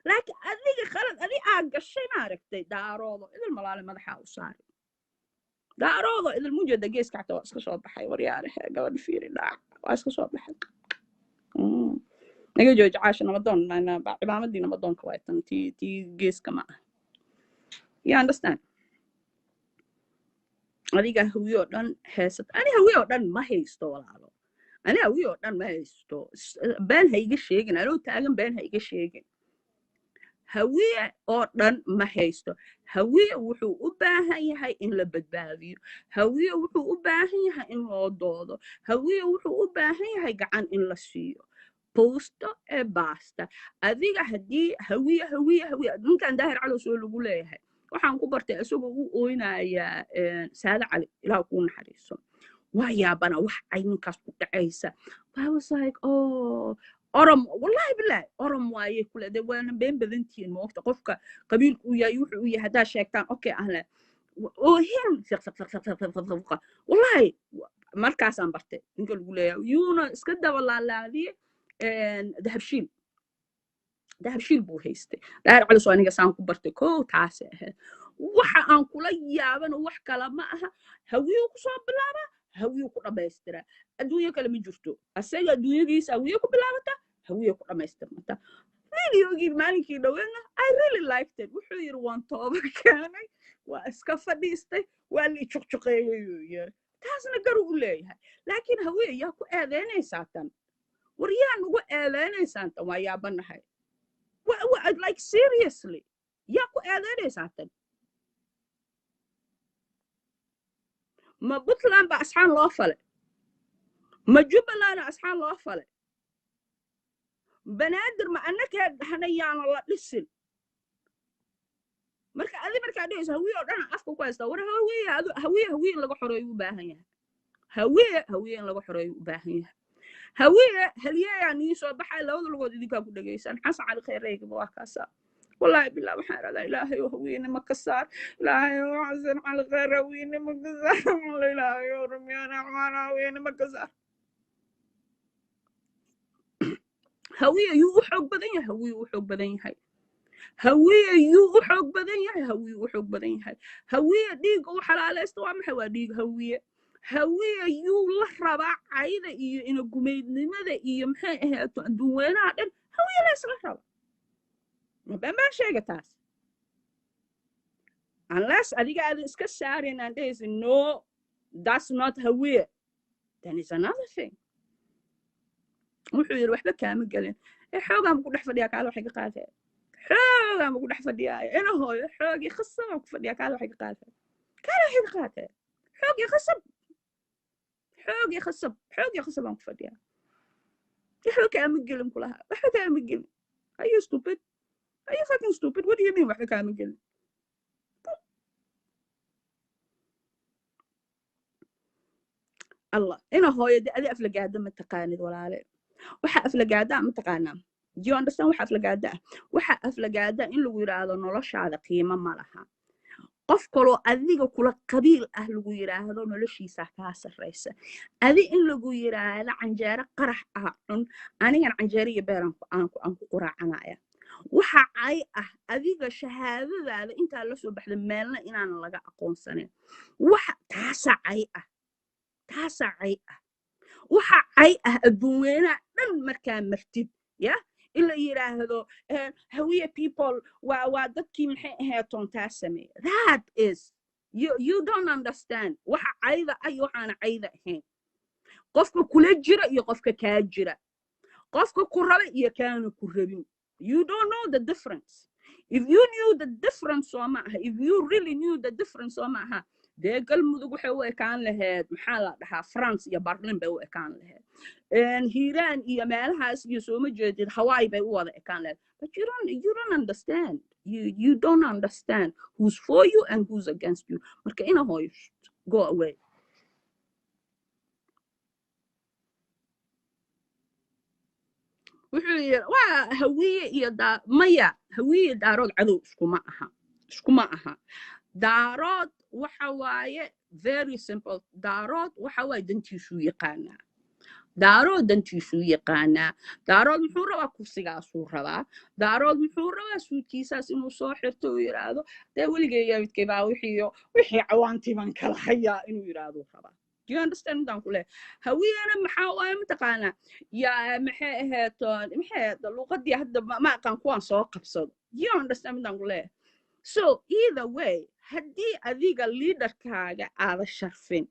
laakiin adiga qalad adi aa gashay maaragtay daaroodo idil malaale madaxaa u saari daaroodo idil mujeeda geeska xataa waa iska soo baxay waryaarahe gabadha fiiri dhaac waa iska soo baxay naga jooji caasha nabadoon cimaamadii nabadoonka waa tan tii geeska ma ah you understand adiga hawiyoo dhan heesat ani hawiyoo dhan ma haysto walaalo ani hawiyoo dhan ma haysto been ha iga sheegin anoo taagan been ha iga sheegin hawiye oo dhan ma haysto hawiye wuxuu u baahan yahay in la badbaadiyo hawiye wuxuu u baahan yahay in loo doodo hawiye wuxuu u baahan yahay gacan in la siiyo boosto ee baasta adiga haddii hawiye ninkan daahir calow soo lagu leeyahay waxaan ku bartay isagoo u ooynayaa saada cali ilaah kuu naxariiso waa yaabana wax ay ninkaas ku dhacaysa I was like orom wallahi billahi orom waaye kule de waana been badantiin moogta qofka qabiilku uu yahay wuxuu yahay haddaa sheegtaan okay ahla oohin wallahi markaasaan bartay ninka lagu leeyahay yuuna iska daba laalaadiye dahabshiil dahabshiil buu haystay daahir cali soo aniga saan ku bartay kow taasi ahayd waxa aan kula yaabana wax kala ma aha hawiyuu kusoo bilaabaa hawiyuu ku dhamaystiraa adduunyo kale ma jirto asaga adduunyadiisa hawiye ku bilaabata hawiye ku dhamaystirmata videogii maalinkii dhaweedna I really liked it wuxuu yiri waan tooba keenay waa iska fadhiistay waa la juqjuqeeyay yiri taasna garu u leeyahay laakiin hawiye yaa ku eedeynaysaa tan war yaa nugu eedeynaysaa tan waa yaabanahay like seriously yaa ku eedeynaysaa tan ma Puntland ba asxaan loo falay ma Jubbaland asxaan loo falay banaadir ma annaka dhahnayaan la dhisin marka marka dhayso hawiye oo dhan afka ku haysta war hawiye laga xoreeyo u baahan yahay hawiye laga xoreeyo u baahan yahay hawiye haliyaya nii soo baxay labada lugood idinka ku dhageysan xasan cali khayreeyga waa kaasa والله بالله waxaan radaa ilaahay oo hawiye ma ka saar ilaahay oo xasan cali khayreeyga ma ka saar ilaahay oo rumiyana hawiye ma ka saar hawiye yuu u xoog badan yahay hawiye u xoog badan yahay hawiye yuu u xoog badan yahay hawiye u xoog badan yahay hawiye dhiig oo xalaalaysto waa maxay waa dhiig hawiye yuu la rabaa cayda iyo ina gumeydnimada iyo maxay ahayd adduunweynaha dhan hawiye la isla raba ma baan sheega taas unless adiga aad iska saarin and there is no that's not hawiye then is another thing wuxuu yiri waxba kaama galin xoogaan ku dhex fadhiyaa kaala waxay ka qaatay xoogaan ku dhex fadhiyaa ina hooyo xoogii khasab ku fadhiyaa kaala waxay ka qaatay xoogii khasab aan ku fadhiyaa waxba kaama galin kulaha waxba kaama galin are you stupid are you fucking stupid what do you mean waxba kaama galin الله ina hooyo adi aflagaada ma taqaanid walaale waxa aflagaada ma taqaanaa do you understand waxa aflagaada in lagu yiraahdo noloshaada qiimo ma laha qof kale adiga kula qabiil ah lagu yiraahdo noloshiisa ka sarreysa adi in lagu yiraahdo canjeero qarax ah cun aniga canjeero iyo beeran aan ku quraacanaya waxa ay ah adiga shahaadadaada inta la soo baxday meelna inaan laga aqoonsanin waxa taasa ay ah waxa ay ah adduunweynaha dhan markaa martid ya ila yiraahdo hawiye people waa dadkii maxay ahayd toontaa sameeyay that is you don't understand waxa ayda ay waxaan ayda ahayn qofka kula jira iyo qofka ka jira qofka ku raba iyo kaana ku rabin you don't know the difference if you knew the difference if you really knew the difference dee galmudug waxay u ekaan lahayd maxaa la dhahaa France iyo Berlin bay u ekaan lahayd Hiiraan iyo meelahaas iyo soo ma jeedid Hawaii bay u wada ekaan lahayd but you don't understand you don't understand who's for you and who's against you marka ina hooyo go away wuxuu yiri waa hawiye iyo maya hawiye daarood cadow iskuma aha daarood waxa waaye very simple daarood waxa waaye dantiisu yaqaanaa daarood muxuu rabaa kursigaasuu rabaa daarood muxuu rabaa suudkiisaas inuu soo xirto uu yiraahdo dee weligeeya midkay baa wixii cawaantii baan kala hayaa inuu yiraahdo rabaa do you understand dan kule hawiyana maxaa waaye mataqaanaa yaa maxay ahayd luqadii hadda ma aqaan kuwaan soo qabsado do you understand dan kule so either way haddii adiga leaderkaaga aada sharfin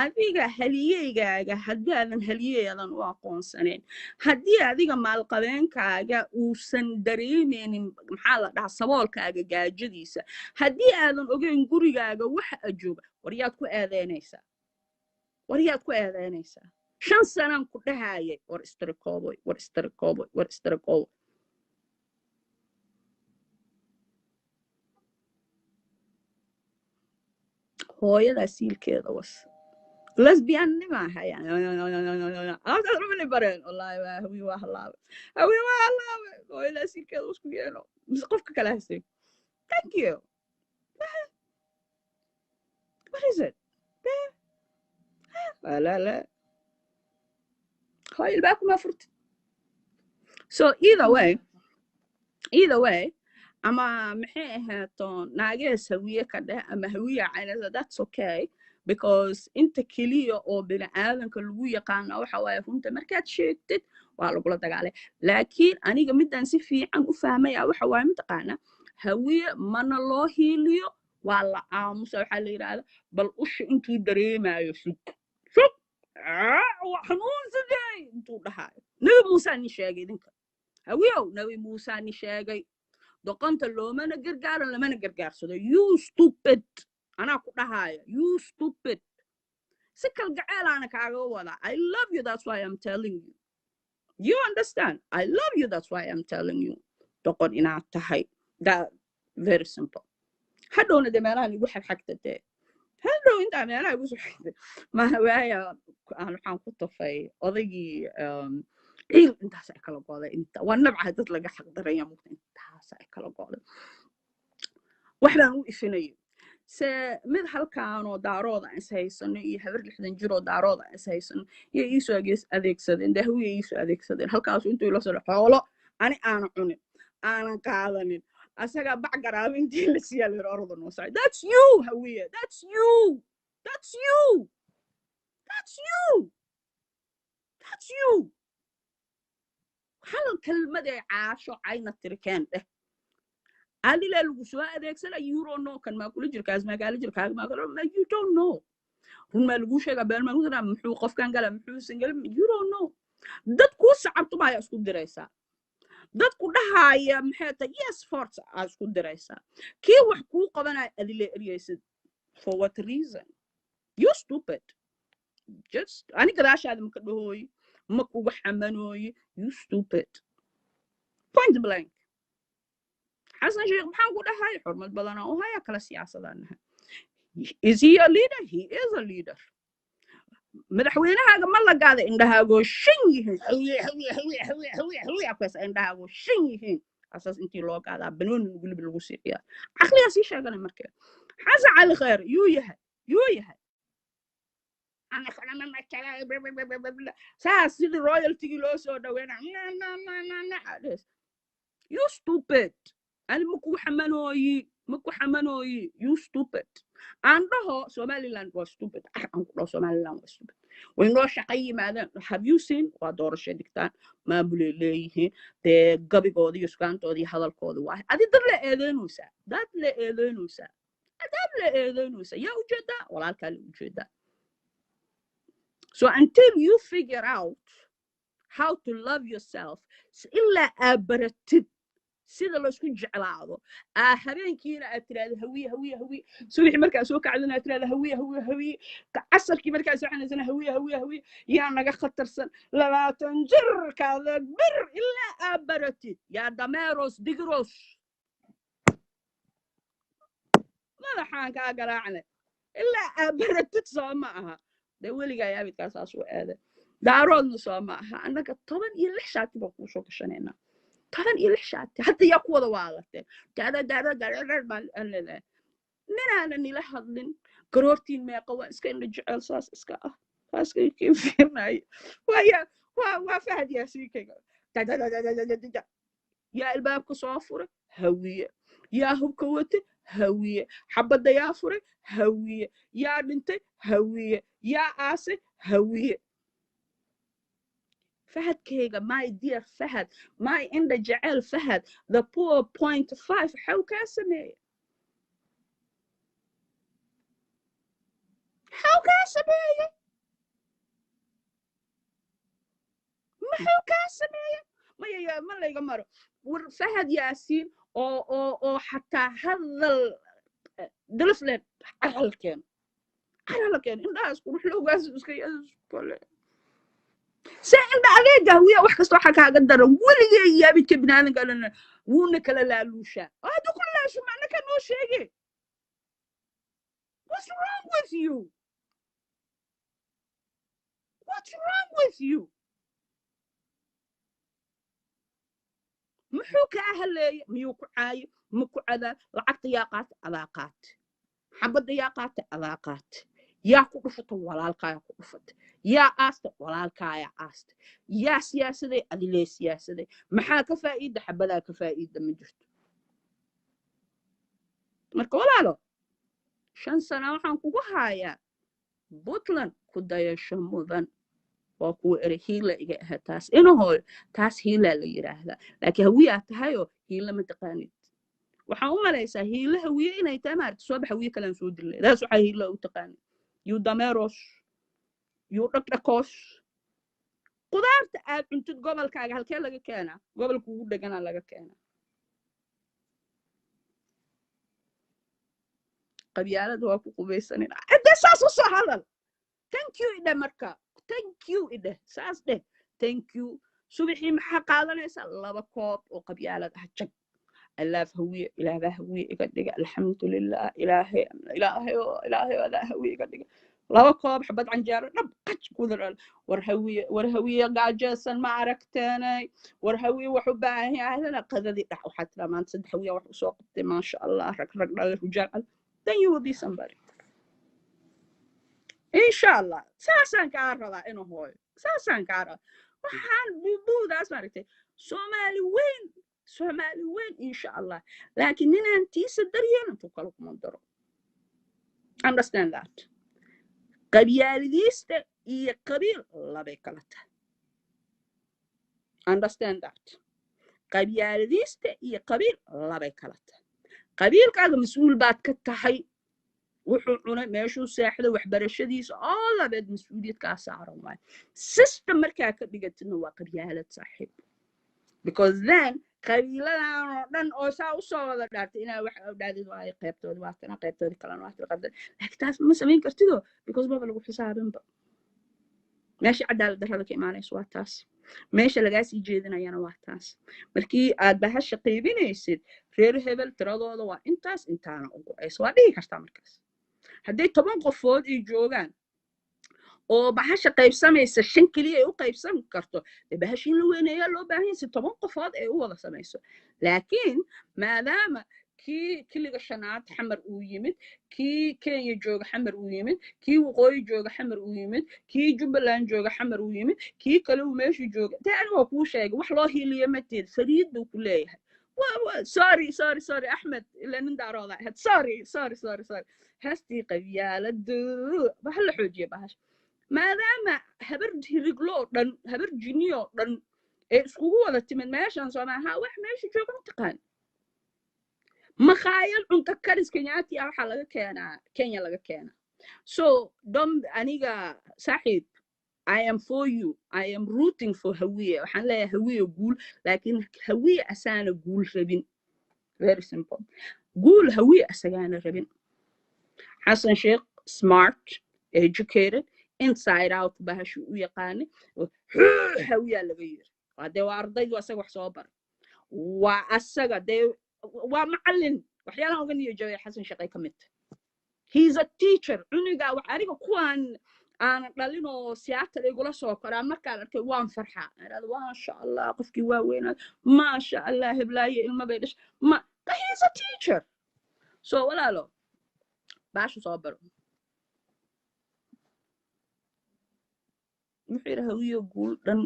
adiga haliyeygaga haddaadan haliyeedan u aqoonsaneyn haddii adiga maalqabeenkaaga uusan dareemeynin maxaa la dhahaa saboolkaaga gaajadiisa haddii aadan ogeyn gurigaaga waxa ajooga waryaad ku eedeynaysaa 5 sanaan ku dhahayay war istirikooboy hooyada siilkeeda was lesbian nima hayaan after really bareen wallahi hawi waa halaabe hooyada siilkeeda was ku yeelo mis qofka kala haysay thank you what is it la hooy ilbaa kuma furti so either way either way ama maxay ahaato naagees hawiye ka dheh ama hawiye caynada that's okay because inta keliya oo bini aadanka lagu yaqaana waxa waaye runta markaad sheegtid waa lagula dagaalay laakiin aniga midaan si fiican u fahmaya waxa waaye mataqaana hawiye mana loo hiiliyo waa la aamusa waxaa la yidhaahda bal usha intuu dareemayo sug sug waa xanuunsaday intuu dhahaayo nabi muuse ni sheegay idinka hawiyow nabi muuse ni sheegay doqonta loomana gargaaran lamana gargaarsado you stupid anaa ku dhahaya you stupid si kalgaceelaana kaaga wada I love you that's why I'm telling you you understand I love you that's why I'm telling you doqon inaad tahay that very simple hadhowna de meelaha igu xagxagtate hadhow intaa meelaha igu soo xigtay waaya waxaan ku tafay odaygii ciil intaas ay kala gooday inta waa nabca dad laga xaqdaraya mugta intaas ay kala gooday waxaan u ifinayay se mid halkaanoo daarooda aan ishaysano iyo habar 60 jiroo daarooda aan ishaysano iyo iisoo adeegsadeen dahawiye iisoo adeegsadeen halkaas intuu ila soo xoolo ani aan cunin aanan qaadanin asaga bac garaab intii la siiyay la ordo noo saaray that's you hawiye that's you that's you that's you that's you hal kalmada caasho ayna tirkeen dheh adila lagu soo adeegsana euro no kan ma kula jirkaas magaalo jirkaaga ma kala you don't know run ma lagu sheega beel ma gudana muxuu qofkan gala muxuu singal you don't know dad ku sacabtu ma isku diraysa dad ku dhahaya maxay tahay yes force isku diraysa kii wax ku qabanay adila eriyaysid for what reason you stupid just ani gadaashaada ma ka dhahooy ma kugu xamanooy you stupid point blank حسن شيخ محمد قول هاي حرمة بدنا وهاي كلا سياسة لنا is he a leader he is a leader مدحوينها قبل لا قاعدة عندها جو شيء هوي أكويس عندها جو شيء أساس أنتي لو قاعدة بنون نقول بالوسيقية عقلي أسي شغلة مركب حسن على خير يويها أنا خلنا ما كلا ساس سيد رويالتي لو سو دوينا نا you stupid أنا مكو حمانوي you stupid عنده Somaliland was stupid عنده Somaliland was stupid وإنه شقي ماذا have you seen ودور الشدكتان ما بلي ليه ده قبي قاضي يسكان تودي هذا القاضي واحد أدي دبل إذنوسا دبل إذنوسا يا وجدا ولا الكلام وجدا so until you figure out how to love yourself إلا أبرتد sida loo isku jeclaado habeenkiina aad tiraahdo hawiye subaxii markaa soo kacdana aad tiraahdo hawiye casarkii markaa soo xanaysana hawiye yaa naga khatarsan 20 jirkaada bir ilaa aad baratid yaa dameeros digros madaxaan kaa garaacne ilaa aad baratid soo ma aha dee weligaa yaabidkaa saas u aada daaroodna soo ma aha annaga 16 shaati baan kuu soo gashanayna طبعاً إلحشات حتى يقوى ضوالته دارا من أنا نلاحظ لين كرورتين ما قوى إسكان رجال ساس إسكا إسكا كيف فيناي ويا فهد يا سيكا يا الباب كصافرة هوية يا هو كوته هوية حبة ديافرة هوية يا بنتي هوية يا آسي هوية فهد كيغا my dear فهد my إندا جعل فهد the poor 0.5 حو كاسمية ما يا ما لا يقمر فهد ياسين أو حتى هذا دلفلت على كان الناس كل حلو بس سألنا عليه قهوية وحكي صراحة كقدر ولي يا بنت بنان قال لنا ونك لا لوشة هذا كله شو معنى كانوا شيء what's wrong with you محوك أهلي ميوك عاي مكو عذا لعقت ياقات علاقات حبد ياقات علاقات yaa ku dhufata walaalkaaya ku dhufata yaa aasta walaalkaaya aasta yaa siyaasaday adilee siyaasaday maxaa ka faa'iida xabadaa ka faa'iida ma jirto marka walaalo 5 sano waxaan kugu hayaa puntland ku dayasho mudan waa kuwa erey hiila iga aha taas inahooy taas hiilaa la yidhaahdaa laakiin hawiyaa tahayoo hiila ma taqaanid waxaan u malaysaa hiila hawiye inay tahay maaragta soo bax hawiye kalaan soo dilnay daas waxaa hiila u taqaanid yuu dameeros yuu dhaqdhaqoos qudaarta aad cuntid gobolkaaga halkee laga keenaa gobolka ugu dheganaa laga keenaa qabyaalada waa ku qubaysanina cidda saas u soo hadal thank you idhe marka thank you idhe saas dheh thank you subaxii maxaa qaadanaysaa 2 koob oo qabyaalad ah jag allaaf hawiye ilaahbaa hawiye iga dhiga alxamdulilah ilaahay adaa hawiye iga dhiga 2 koob xabad canjeero dhab qaj kudar war hawiye gaajeysan ma aragteenay war hawiye wax u baahan yahay qadadii dhax waxaa tiraa maanta 3 hawiye wax usoo qabtay maasha allah rag dhale rujaal then you will be somebody insha allah saasaan kaa rabaa inuu hooyo saasaan kaa rabaa waxaan buudaas maaragtay soomaali weyn insha allah laakiin ninaan tiisa daryeelin intuu kale kuma daro understand that qabyaaladiista iyo qabiil labay kala tahay understand that qabyaaladiista iyo qabiil labay kala tahay qabiilkaaga mas-uul baad ka tahay wuxuu cunay meeshuu seexday waxbarashadiisa oo labeed mas-uuliyad kaa saaran waayo system markaa ka dhigatidna waa qabyaalad saaxiib because then qabiiladan oo dhan oo saa usoo wada dhaartay inaa wax dhacdid waayo qaybtoodi waa kana qaybtoodi kalena waa qabdan laakiin taas ma samayn kartido because baba lagu xisaabinba meesha cadaalad darrada ka imaanayso waa taas meesha lagaa sii jeedinayana waa taas markii aad bahasha qiibinaysid reer hebel tiradooda waa intaas intaana ugu ayso waa dhihi kartaa markaas hadday 10 qofood ay joogaan oo bahasha qaybsamaysa 5 kaliya ay u qaybsan karto bahashin la weyneeyaa loo baahan yahay 10 qofood ay u wada samayso laakiin maadaama kii kiliga shanaad xamar uu yimid kii Kenya jooga xamar uu yimid kii waqooyi jooga xamar uu yimid kii Jubbaland jooga xamar uu yimid kii kale uu meesha jooga taan waa kuu sheegay wax loo hiiliyo ma tiid fariid buu ku leeyahay sorry Ahmed ila nin daarooda sorry هستي قبيالة بحل حوجي باش maadaama habar hiriglo dhan habar jiniyo dhan ee iskugu wada timid meeshan Soomaaliya wax meesha jooga ma taqaan makhaayil cunto karis Kenyaati ah waxa laga keenaa Kenya laga keenaa so aniga saaxiib I am for you I am rooting for hawiye waxaan leeyahay hawiye guul laakiin hawiye asaana guul rabin very simple guul hawiye asagaana rabin Hassan Sheikh smart educated inside out bahashu u yaqaani hawiya laga yiri hadee waa ardaydu asaga wax soo bar waa asaga de waa macallin waxyaalaha uga niyo jooy Hassan Sheikh ay kamid he's a teacher uniga wax ariga kuwan aan dhalino siyaasad ay gula soo koraa markaan arkay waan farxaa iraad waa sha Allah qofkii waa weynaa ma sha Allah hiblaaye ilma bay dhash ma he's a teacher so walaalo baashu soo baro muxuu hawiye guul dhan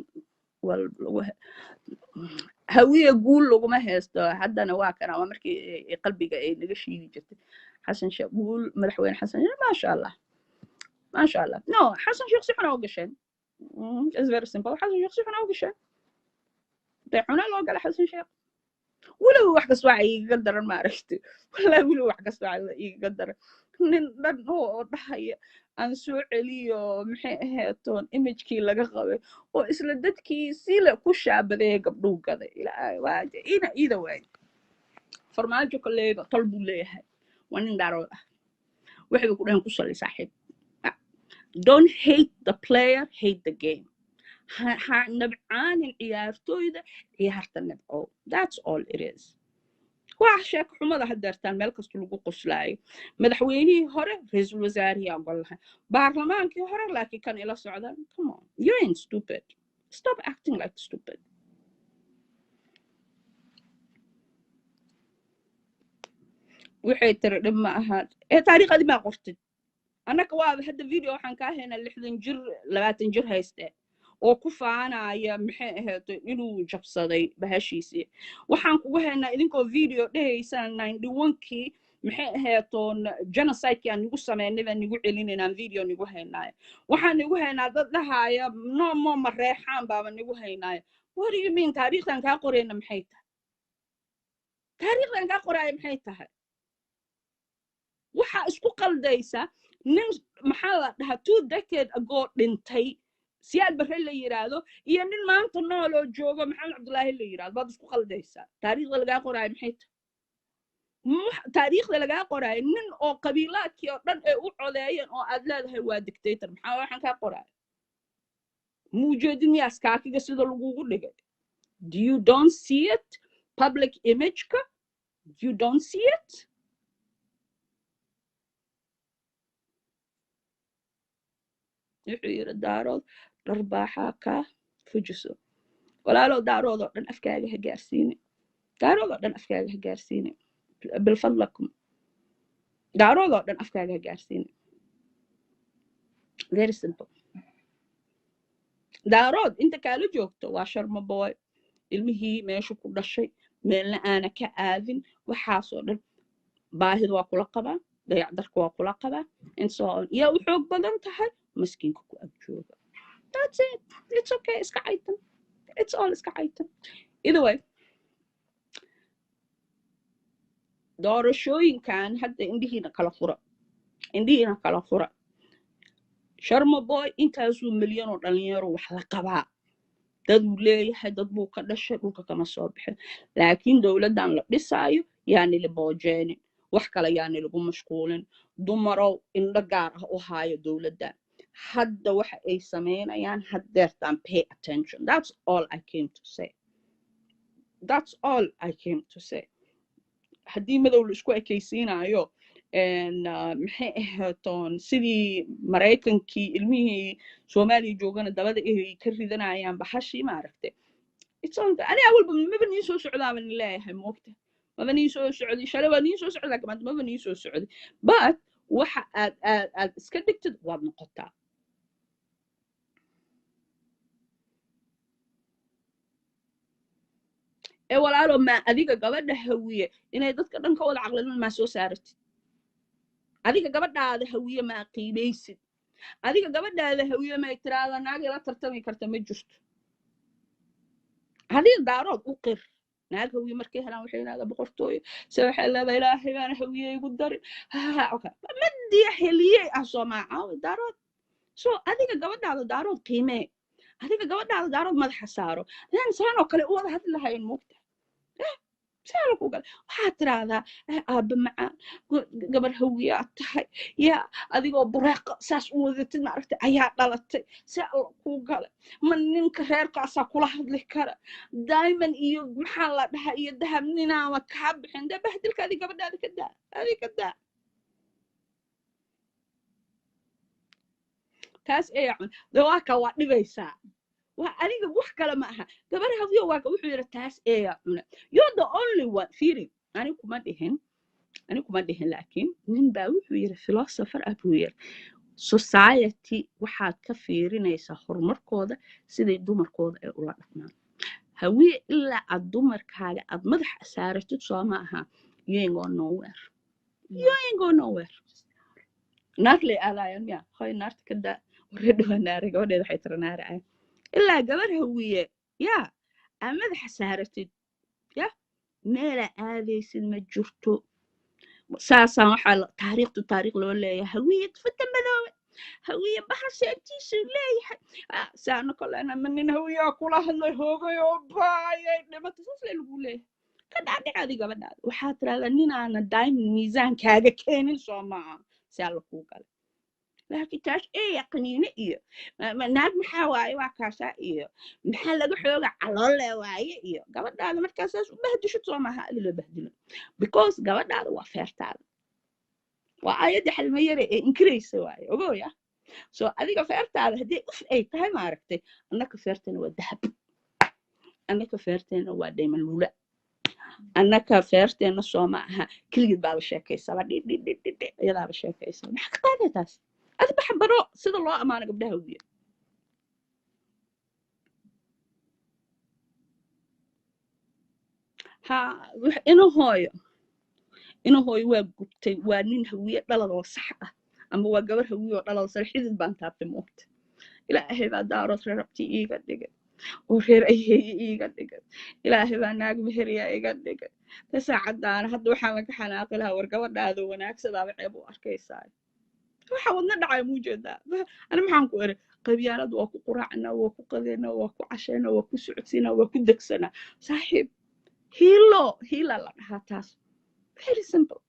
hawiye guul laguma haysto haddana waa kana waa markii qalbiga ay naga shiidi jirtay Hassan Sheikh guul madaxweyne Hassan ma sha Allah no Hassan Sheikh si xuna u gashay it's very simple Hassan Sheikh si xuna u gashay xuna loo gala Hassan Sheikh walow wax kasta waa iga daran ma aragtay wallahi walow wax kasta waa iga daran nin dhan oo dhahaya aan soo celiyo maxay ahaatoon imagekii laga qabay oo isla dadkii sila ku shaabaday gabdhuhu gaday ilaahay waa ida waay farmaajo koleyba tol buu leeyahay waa nin daarood ah waxay ku dhahan ku salay saaxiib don't hate the player hate the game ha nabcaanin ciyaartooyda ciyaarta nabco that's all it is wax sheek xumada hadartaan meel kasta lagu qoslaayo madaxweynihii hore ra'iisul wasaarihi ogolahay baarlamaankii hore laakiin kan ila socdaan come on you ain't stupid stop acting like stupid waxay tiri dhib ma aha taariikhadii ma qortid annaka waa hadda video waxaan ka haynaa 60 jir 20 jir hayste oo ku faanaya maxay ahayd inuu jabsaday bahashiisii waxaan kugu haynaa idinkoo video dhahaysaan 91kii maxay ahayd genocide aan nigu sameynay baan nigu celinayna video nigu haynaa waxaan nigu haynaa dad dhahaya no mo mareexaan baa nigu haynaa what do you mean taariikhdan ka qorayna maxay tahay taariikhdan ka qoray maxay tahay waxa isku qaldaysa nin maxaa la dhahaa 2 decade ago dhintay siyaad barre la yiraahdo iyo nin maanta nool oo joogo maxamed cabdullaahi la yiraahdo baad isku qaldaysa taariikhda laga qoray maxay tahay taariikhda laga qoray nin oo qabiilaadkii oo dhan ay u codeeyeen oo aad leedahay waa dictator maxaa waxaan ka qoray muujadin yaaskaakiga sida lagugu dhigay do you don't see it public image ka you don't see it wuxuu yiri daarood dharbaaxa ka fujiso walaalo daarood oo dhan afkaaga ha gaarsiine daarood oo dhan afkaaga ha gaarsiine bilfadlakum daarood oo dhan afkaaga ha gaarsiine very simple daarood inta kala joogto waa sharma boy ilmihii meesha ku dhashay meelna aana ka aadin waxaasoo dhan baahida waa kula qabaa dayacdarka waa kula qabaa and so on yaa u xoog badan tahay maskiinka ku ag jooga that's it it's okay iska caytan it's all iska caytan either way doorashooyinkan hadda indhihiina kala fura sharma boy intaasuu milyan oo dhalinyaro wax la qabaa dad uu leeyahay dad buu ka dhashay dhulka kama soo bixin laakiin dowladdan la dhisaayo yaani la boojeenin wax kale yaani lagu mashquulin dumarow indho gaar ah u haayo dowladdan hadda waxa ay sameynayaan haddeertaan pay attention that's all I came to say haddii madow la isku ekaysiinayo maxay ahaytoon sidii maraykankii ilmihii soomaaliya joogana dabada ay ka ridanayaan baxashii maaragtay ani awalba maba nii soo socdaaba ni leeyahay moogta maba nii soo socday shalay waa nii soo socdaa gamaanta maba nii soo socday but waxa aad iska dhigtid waad noqotaa ee walaalo ma adiga gabadha hawiye inay dadka dhan ka wada caqlidan ma soo saaratid adiga gabadhaada hawiye ma qiimaysid adiga gabadhaada hawiye ma tiraada naag ila tartami karta ma jirto hadii daarood u qir naag hawiye markay helaan waxay yiraahdaa boqortooyo se waxay leedahay ilaahay baan hawiye igu darin okay madii xiliyay ah Soomaa daarood so adiga gabadhaada daarood qiimee adiga gabadhaada daarood madaxa saaro inaan saan oo kale u wada hadli lahayn moogta سألك وقال حاترادا أب مع قبل هوية تهاي يا أذيك براق ساس وذت نعرفت أيها قالت سألك وقال من نك غير قاسا كل واحد له كرا دائما يو محل ده يدها مننا وكحب عنده بهدل كذي قبل هذه كذا تاس إيه يعني ذواك واحد بيسا وأنا وح كلام معها قبل هذي واقع وحير التاس إيه يعني you're the only one feeling أنا كمان دهن لكن من بوحير philosopher أبوير society وحد كفيرين يسخر مركوده سيد الدمر كوده أولا نحن هوي إلا الدمر كهذا المدح سارت تصامها you ain't going nowhere نارلي على يا خاي نارت كده وردوا نار قولي ده حيتر نار إلا قبل هوية يا أمد حسارتي يا ميلا آذيس المجرتو ساسا وحال تاريخ لولا يا هوية فتن بذوي هوية بحر سيأتيس لي سانا كل أنا من هوية كلها اللي هوغا يوباي لما تصوص لي لقولي كد عادي عادي قبل هذا وحاترا لأننا أنا دايما ميزان كاقا كيني صوما سيالكو قال لكن تاش إيه يقنيني إيه ناد محاواي وكاسا إيه محل حوجة على الله واي إيه قبل هذا مركز بهدي شو تصوم هذا اللي بهدله because قبل هذا وفرت هذا وعايد حل ميري إنكريس واي أقول so أديك فرت هذا هدي أي تهاي ما عرفتي أنك فرتين والذهب أنك فرتين ودايما الولاء أنك فرتين الصومعها كل جد باب الشيكيسة دي يلا بالشيكيسة محق هذا تاس adi baxa baro sida loo ammaano gabdhaha wiya ha ina hooyo waa gubtay waa nin hawiye dhaladoo sax ah ama waa gabar hawiye oo dhaladoo sax xidid baan taabtay moogta ilaahay baa daarood reer abti iiga dhigay oo reer ayeeye iiga dhigay ilaahay baa naag meheriya iga dhigay ta saacadaana hadda waxaan laga xanaaqi lahaa war gabadhaada wanaagsadaaba ceeb u arkaysaa waxa wadna dhacay muu jeedaa ana maxaan ku eri qabyaalad waa ku quraacnaa waa ku qadeynaa waa ku cashaynaa waa ku socodsiinaa waa ku degsanaa saaxiib hiila la dhahaa taas very simple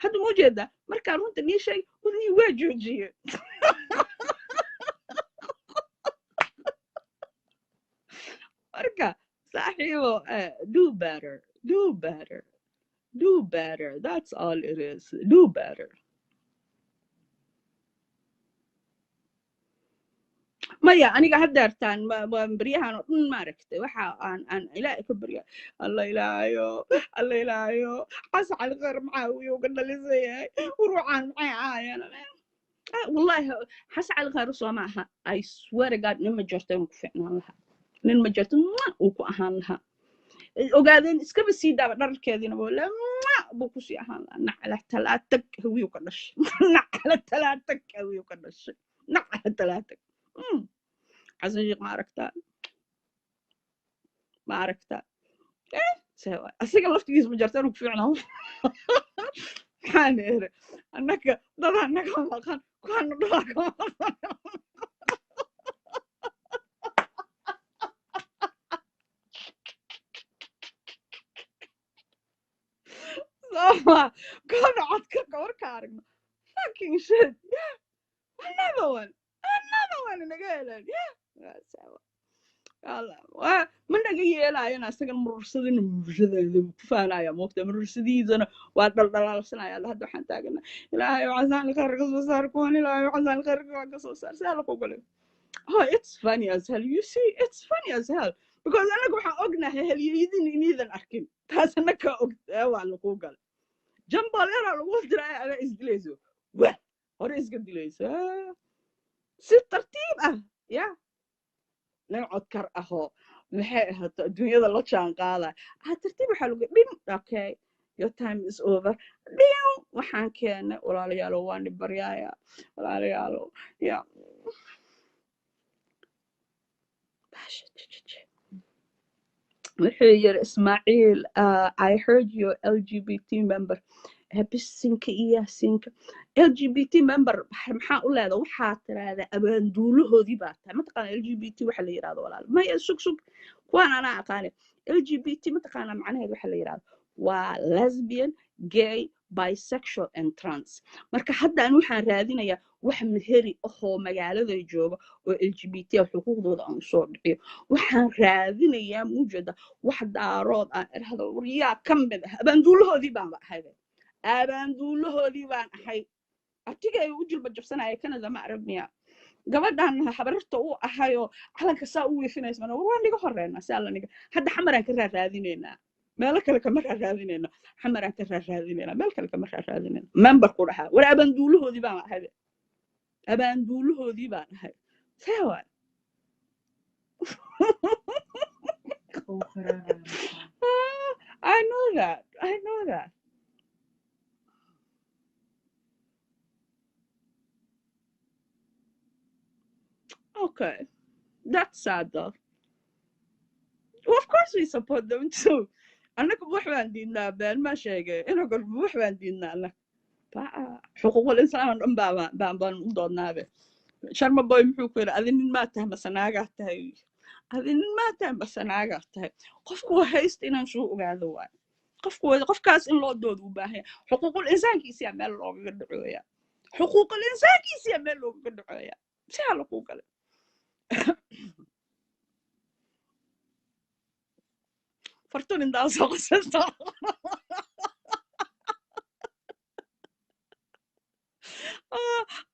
hadda muu jeedaa markaan runta nii sheeg wadnii waa joojiye marka saaxiibo do better that's all it is do better maya aniga haddeertaan baryahan oo dhan maaragtay waxa aan ilaahay ka barya alla ilaahayo cascal khayr maxaa wiyuu ka dhalisan yahay uruucaan maxay ahaayeen wallahi xascal khayr soo maaha I swear to God nin ma jirto inuu ku ficnaan lahaa nin ma jirto uu ku ahaan lahaa ogaadeen iskaba sii daaba dhararkeediina wala buu ku sii ahaan lahaa nacala talaatag hawiyuu ka dhashay nacala talaatag hawiyuu ka dhashay nacala talaatag حسن شيخ ما عرفت سوا أسيق الله تجيز مجرتين وكفعنا حانير أنك ضل أنك مكان كان ضلك كان عدك كور كارنا fucking shit another one نقول والله من نجي لا أنا أستقل مرصدين مرصدين فانا يا موقت مرصدين أنا وأدل دلال سنة يا هذا حتى قلنا لا يعزان الخرق صار كوني لا يعزان الخرق صار سالك وقول it's funny as hell you see it's funny as hell because أنا قوي أقنع هل يدين إذا أحكي تاس أنا كأقد وعلى قوقل جنب الأرى الوقت رأي أنا إسقليزو واه هو إسقليزو si tartiib ah ya nin codkar ahoo maxay ahaato adduunyada la jaan qaada tartiib waxaa lagu dhin okay your time is over dhin waxaan keenay walaalayaalo waan baryaaya walaalayaalo ya wuxuu yiri Ismaaciil I heard your LGBT member bisinka iyo sinka LGBT member maxaa u leedahay waxaa tiraahdaa abaanduulahoodii baa tahay mataqaana LGBT waxa la yiraahdo walaal maya sug kuwaan anaa aqaane LGBT mataqaana macnaheedu waxa la yiraahdo waa lesbian gay bisexual and trans marka hadda aan waxaan raadinayaa wax meheri ahoo magaalada jooga oo LGBT xuquuqdooda aan soo dhiciyo waxaan raadinayaa muujada wax daarood aan irahdo wariyaa ka mid ah abaanduulahoodii baan ahay abaanduulahoodii baan ahay atiga ay u jilba jabsanaya Canada ma aragniya gabadhan habarta uu ahayo calanka saa u weefinaysan waan niga horeena saalaniga hadda xamaraan ka raadinaynaa meel kale kama raadinaynaa xamaraan ka raadinaynaa meel kale kama raadinaynaa member ku dhaha war abaanduulahoodii baan ahay sawa I know that okay that's sad though well, of course we support them too أنكم وحبان ديننا بين ما شيء إنه قل وحبان ديننا لك حقوق الإنسان بان ضدنا به شرم باي محوكر أذن ما تهم بس أنا قاعدتها أذن ما تهم بس أنا قاعدتها قفكوا هيست إن نشوف هذا واحد قف كاس إن لا دود وباهي حقوق الإنسان كيس يعمل لوج الدعوة حقوق الإنسان كيس يعمل لوج الدعوة سهل حقوق فرتون إن ده صوصة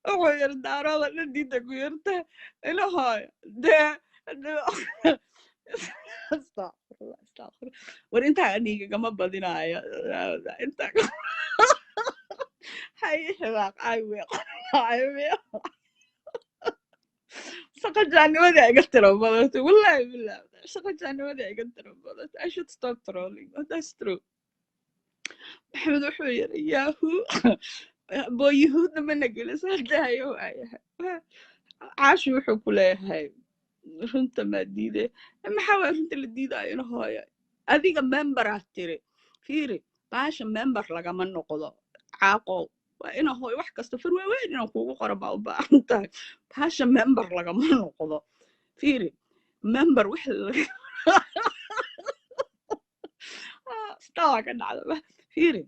غير دارا ولا دي تغيرته إلى هاي ده استغفر وانت عني كما بدينا انت هاي حواق ايوه shaqajaanimada iga tiro badatay wallahi billah shaqajaanimada iga tiro badatay I should stop trolling that's true maxamed wuxuu yiri yahoo boo yahuudna mana geliso hadaayo waayahay caashu wuxuu ku leeyahay runta maa diide maxaa waa runta la diidaayo hooyo adiga memberaad tiri fiiri baasha member lagama noqdo caaqow waa ina hooyo wax kasta farwaaweyn inaan kuugu qoro baa u baahan tahay baasha member lagama noqdo fiiri member wax stawa ka dhacda fiiri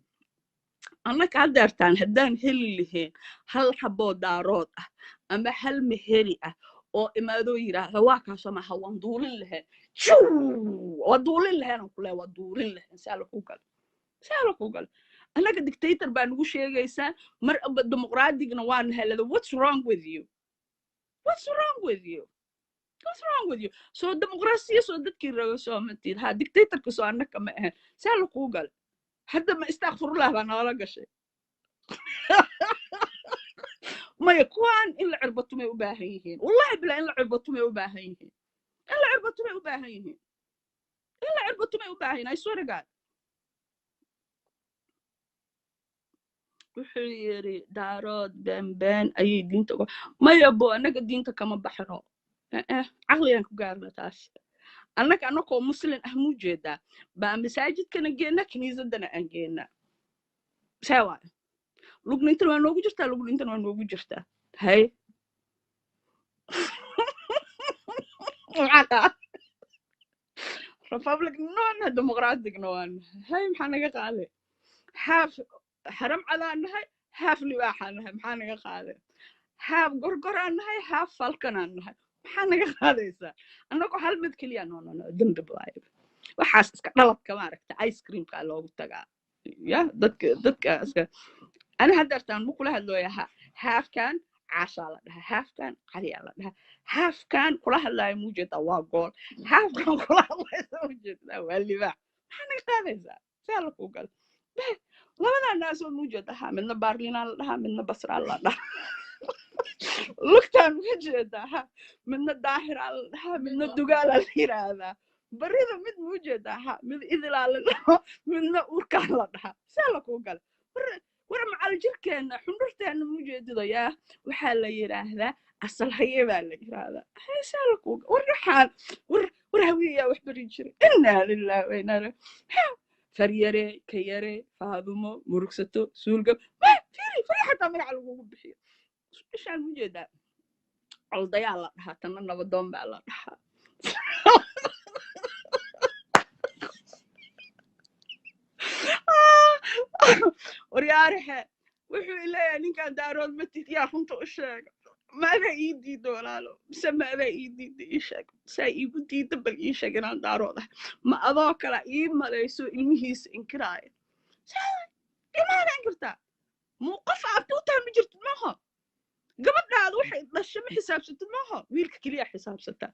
annaka haddeertaan haddaan heli lahayn hal xaboo daarood ah ama hal meheri ah oo imaadoo yidhaahda waa kaasoo maha waan duulin lahayn waa duulin lahayn aan ku leeya waa duulin lahayn saala ku gal annaga dictator baa nagu sheegaysaa mar aba dimuqraadigna waa nahelada what's wrong with you soo dimuqraasiya soo dadkii rago soo matid ha dictatorka soo annaka ma ahan saala kuu gal hadda ma istakfirullah baa noola gashay maya kuwaan in la cirbatumay u baahan yihiin wallahi bilaa in la cirbatumay u baahan yihiin I swear to God wuxuu yiri daarood been ayay diinta uga maya bo annaga diinta kama baxno caqligan ku gaarna taas annakoo muslim ah muu jeedaa baa masaajidkana geenna kiniisadana aan geenna sawa lugnintan waa noogu jirtaa hay republic noona democratic noon hay maxaa naga qaade haaf haram cadaan nahay haaf libaaxaan nahay maxaa naga qaade haaf gorgoraan nahay haaf falkanaan nahay maxaa naga qaadaysaa annagoo hal mid keliya no dembi waayo waxaas iska dhalabka maaragta ice creamka loogu tagaa ya dadka iska ana haddeertaan ma kula hadlooyaha haafkan caashaa la dhaha haafkan caliyaa la dhaha haafkan kula hadlaayo muu jeedaa waa gool haafkan kula hadlaysa muu jeedaa waa libaax maxaa naga qaadaysaa saa la kuu gal labadaa naasood muu jeedaha midna baarlinaa la dhahaa midna basraa la dhaha lugtaan uga jeedaa midna daahiraa la dhahaa midna dugaalaa la yiraahdaa barida mid muu jeedaa mid idilaa la dhaho midna urkaa la dhahaa saa la kuu gal war macal jirkeena xundurteena muu jeedido yaa waxaa la yiraahdaa asal haye baa la yiraahdaa saa la kuu war waxaan war hawiyaa wax bari jiray innaa lillahi wa innaa ilaihi faryare kayare faadumo murugsato suulgab firi xataa magaca lagugu bixiyo ishaan muu jeedaa coldayaa la dhahaa tanna nabadoon baa la dhahaa waryaarahe wuxuu ileeyahay ninkaan daarood matid yaa runta u sheega maadaa ii diida walaalo mise maadaa ii diida ii sheeg saa iigu diida bal ii sheeg inaan daarood ah ma adoo kala ii malayso ilmihiisa inkiraaya imaana inkirtaa muu qof aabta u tahay ma jirtid maaho gabadhaada waxay dhasho ma xisaabsatid maaho wiilka keliya xisaabsataa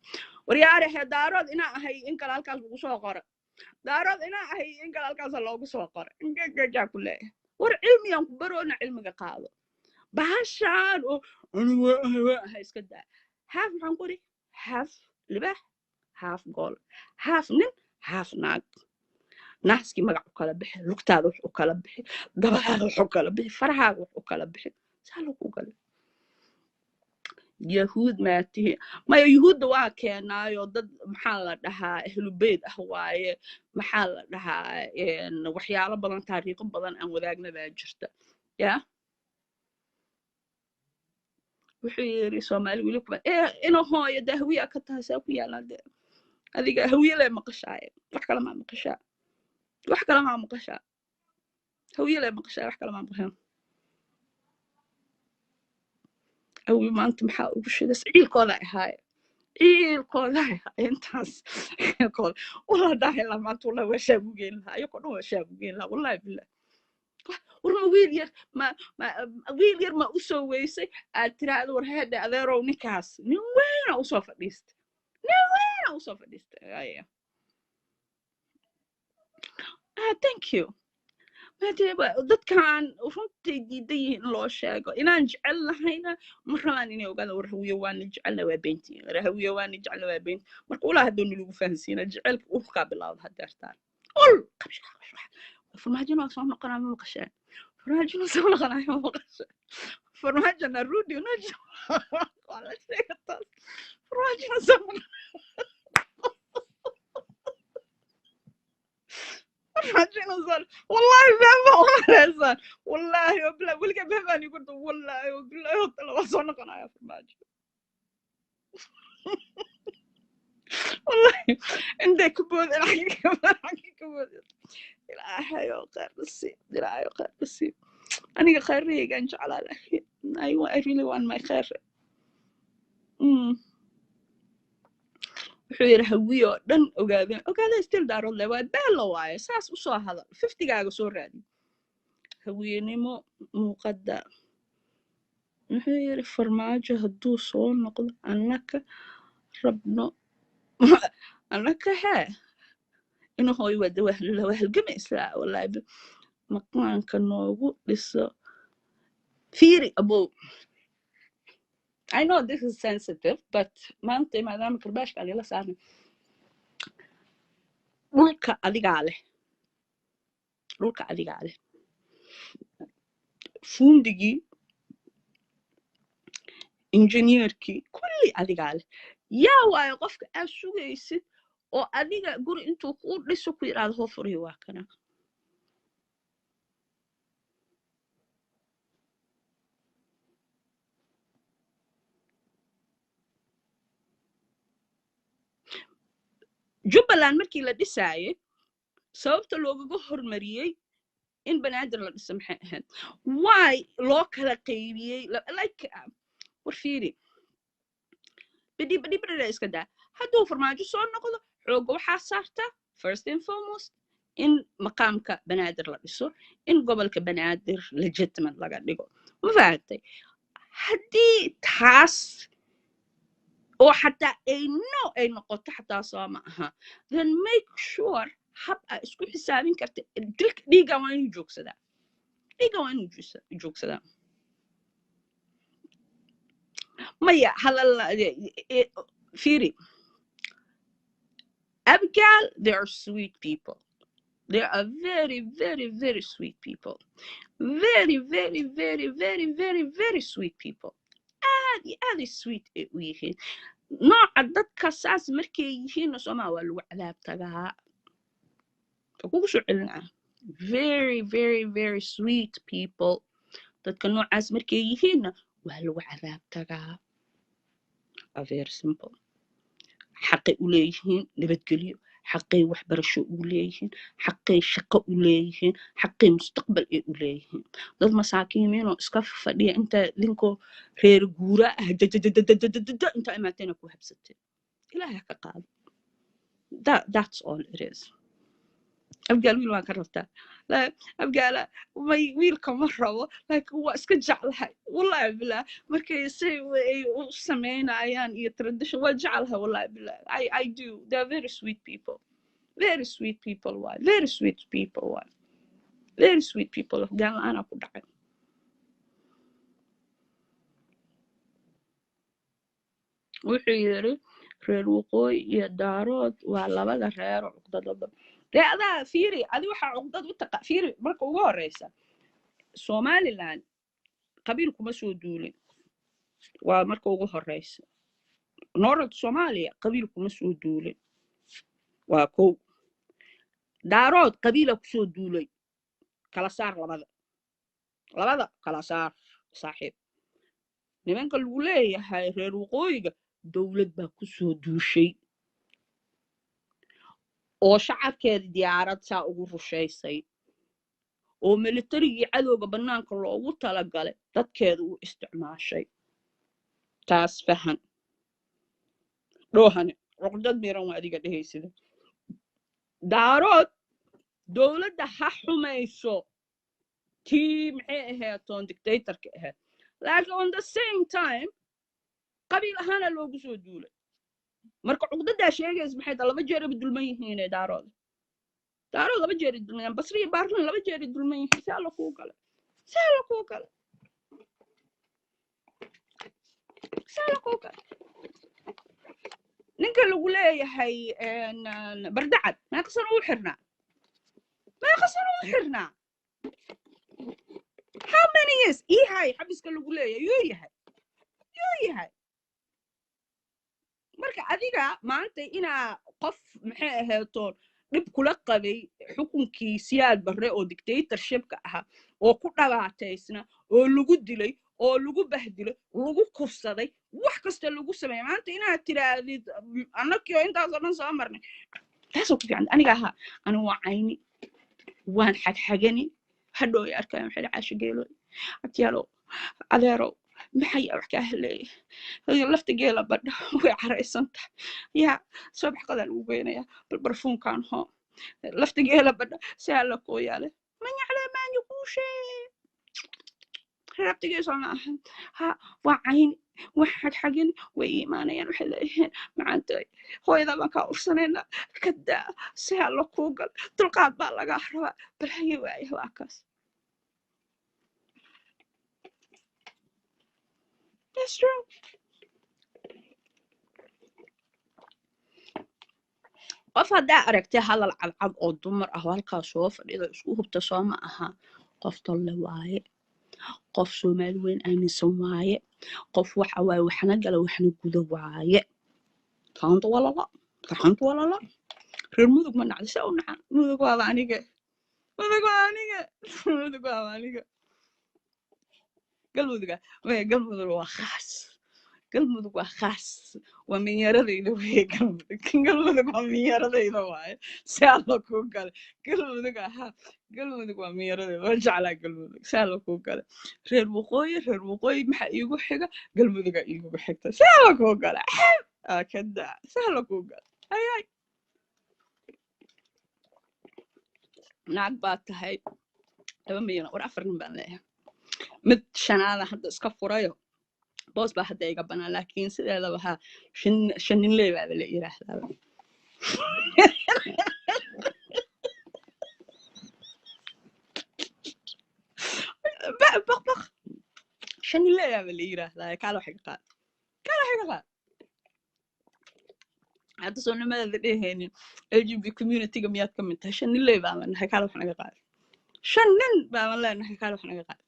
waryaarahe daarood inaa ahay in kale halkaas lagu soo qora daarood inaa ahay in kale halkaasa loogu soo qora ingagajaa ku leeyahay war cilmiyaan ku baroona cilmiga qaado bahashaan oo anigu waa ahay iska daa haaf maxaan qori haaf libaax haaf gool haaf nin haaf naag naaskii magac u kala bixi lugtaada wax u kala bixi dabadaada wax u kala bixi farahaaga wax u kala bixi saa lagu gala yahuud maatihi maya yahuudda waa keenaayo dad maxaa la dhahaa ahlubeyd ah waaye maxaa la dhahaa waxyaalo badan taariikho badan aan wadaagna baa jirta ya wuxuu yiri soomaali weli kuma ina hooyo dee hawiya ka tahay saa ku yaalaan dee adiga hawiye lee maqashaaye wax kale maa maqashaa hawiye lee maqashaa wax kale maa maqashaa awi maanta maxaa ugu shidas ciilkooda ahaaye intaas ciilkooda wala dhahay la maanta wala waa shaabu geen lahaa ayagoo dhan waa shaabu geen lahaa wallahi billah warma wiil yar ma u soo weysay aad tiraahdo war heedhe adeerow ninkaas nin weyna usoo fadhiistay thank you dadkan runtii diidan yihiin in loo sheego inaan jecel lahayna ma rabaan inay ogaada war hawiye waana jecelna waa beentii war hawiye waana jecelna waa beenti marka ulaa hadoona lagu fahansiina jecelka urkaa bilaawda hadeertaan ul farmaajina waa soo noqonaa ma maqasheen farmaajina soo noqonaa ma maqasheen farmaajina rudi unaja waa la sheegataas farmaajina soo farmaajina soo wallahi bema walaasaan wallahi wabla weliga bemaan igu dhow wallahi wabillahi hotala waa soo noqonaya farmaajina wallahi intay ka boodeen xagga ka boodeen ilaahay oo khayr nasiib ilaahay oo khayr nasiib aniga khayraygaan jeclaa laakiin I really want my khayr wuxuu yidhi hawiye oo dhan ogaadeen still daarood le waa beelo waaye saas usoo hadal 50gaaga soo raadi hawiyenimo muuqada wuxuu yidhi farmaajo hadduu soo noqdo annaka rabno annaka hee inahoy wada wahalgamaysaa wallaahi maqaanka noogu dhiso fiiri abow I know this is sensitive but maanta maadaama karbaashka alila saarnay dhulka adigaa leh fundigii injineerkii kulli adigaa leh yaa waayo qofka aad sugaysid oo adiga guri intuu kuu dhiso ku yidhaahdo hoo furiyo waa kana jubbaland markii la dhisaayay sababta loogaga hormariyey in banaadir la dhiso maxay ahayd why loo kala qaybiyey like war fiiri bidhi iska daa hadduu farmaajo soo noqdo xooga waxaa saartaa first and foremost in maqaamka banaadir la dhiso in gobolka banaadir legitimate laga dhigo ma fahamtay haddii taas oo xataa ay noqoto xataa soo ma aha then make sure hab aa isku xisaabin karta dhiigga waa inuu joogsadaa maya fiiri Abigail they are sweet people they are very very very sweet people very very very very very very sweet people aad sweet u yihiin nooca dadka saas markay yihiinna soomaa waa lagu cadaab tagaa kugu soo celinaa very very very sweet people dadka noocaas markay yihiinna waa lagu cadaab tagaa very simple xaqay u leeyihiin nabadgelyo xaqay waxbarasho u leeyihiin xaqay shaqo u leeyihiin xaqay mustaqbal ay u leeyihiin dad masaakiimiinoo iska fadhiya inta linkoo reer guura ah inta imaatayna ku habsatay ilaahay ka qaado that's all it is abgaal wiil waan ka rabtaa abgaala may wiilka ma rabo laakiin waa iska jeclahay wallahi billah markay say ay u sameynayaan iyo tradition waa jeclahay wallahi billah I do they're very sweet people why very sweet people abgaal ana ku dhacay wuxuu yiri reer waqooyi iyo daarood waa labada reer oo cuqdadooda adaa fiiri adi waxaa cuqdad u taqa fiiri marka ugu horeysa somaliland qabiil kuma soo duulin waa marka ugu horeysa north Somalia qabiil kuma soo duulin waa kow daarood qabiila ku soo duulay kala saar labada kala saar saaxiib nimanka lagu leeyahay reer waqooyiga dowlad baa ku soo duushay oo shacabkeeda diyaarad saa ugu rushaysay oo militarigii cadowga bannaanka loogu talagalay dadkeeda u isticmaashay taas fahan dhoohane cuqdad miran waa adiga dhehaysida daarood dowladda ha xumayso tii maxay ahayd toon dictatorka ahayd laakiin on the same time qabiil ahaana loogu soo duulay marka cuqdadaa sheegaysa maxay tahay laba jeer ay dulman yihiin daarood daarood laba jeeri dulmayaan basri iyo baarlin laba jeeri dulman yihiin si alla kuu gala si alla kuu gala si alla kuu gala ninka lagu leeyahay bardacad meeqa sano u xirnaa meeqa sano u xirnaa how many years ihay xabiska lagu leeyahay yuu yahay marka adiga maanta inaa qof maxay ahaatoon dhib kula qabay xukunkii siyaad barre oo dictatorshipka ahaa oo ku dhabaataysna oo lagu dilay oo lagu bahdilay lagu kufsaday wax kasta lagu sameeyay maanta inaad tiraadid annakio intaasoo dhan soo marnay taasoo ku fiican aniga ahaa anigu waa cayni waan xagxagani hadhow ay arkaan waxay caasho geeloy agtiyaalo adeerow maxay wax ka haleeyay lafta geela badha way caraysanta yaa soo baxqada lagu geenaya barfuunkan ho lafta geela badha si alla koo yaale ma yacla ma yuushe rabtiga soo ma ahan ha waa cayn wax xagxagin way iimaanayaan waxay leeyihiin maanta hooyada baan ka ursanayna kada si alla koo gal dulqaad baa laga rabaa bal haye waaye waa kaas That's true. qof haddaa aragtay hadal cadcad oo dumar ah halkaa soo fadhida isku hubta soo ma aha qof tolle waaye qof soomaali weyn aaminsan waaye qof waxa waaye waxna gala waxna guda waaye kaanta walala reer mudug ma nacda saa u naca mudug waaba aniga galmudug waa khaas galmudug waa khaas waa minyaradayda weye galmudug waa minyaradayda waaye si alla kuu gale galmudug ahaa galmudug waa minyaradayda waa jeclaa galmudug si alla kuu gale reer waqooyi maxaa iigu xiga galmuduga iigugu xigta si alla kuu gale kada si alla kuu gale ayay naag baad tahay 2 milyan war 4 nin baan leeyahay mid shanaada hadda iska furayo boos baa hadda iga banaan laakiin sideedaba ha shan nin leey baa la yiraahdaa baq shan nin leey baa la yiraahdaa kala xiga hadda soo nimada dheheenin LGBT community-ga miyaad ka mid tahay shan nin leey baa nahay kala wax naga qaad shan nin baa leenahay kala wax naga qaad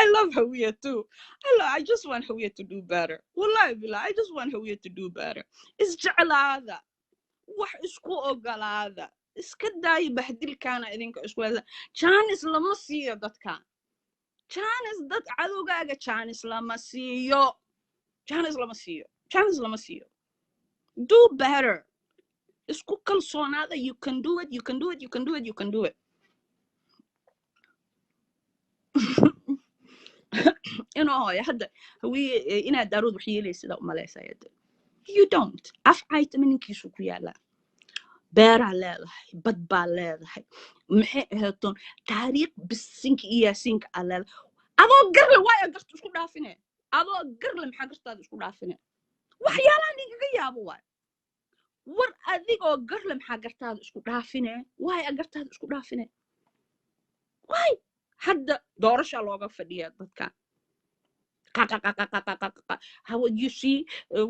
I love Hawiya too. I just want Hawiya to do better. Wallahi billah, I just want Hawiya to do better. Is jeclaada. Wax isku ogolaada. Iska daay bahdilkaana idinka isku wada. Jaanis lama siiyo dadkan. Jaanis dad cadowgaaga jaanis lama siiyo. Jaanis lama siiyo. Do better. Isku kalsoonaada. You can do it. inoo hadda hawiye inaad daarood wax yeelaysid u maleysayada you don't afcayta minkiisu ku yaala beera leedahay bad baa leedahay maxay ahaaton taariikh bisinka iyo yaasinka alal adoo garle way gartu isku dhaafine adoo garle maxaa gartaada isku dhaafine waxyaalaan iga yaabo way war adigoo garle maxaa gartaada isku dhaafine way gartaada isku dhaafine way hadda doorasha looga fadhiyaa dadka how you see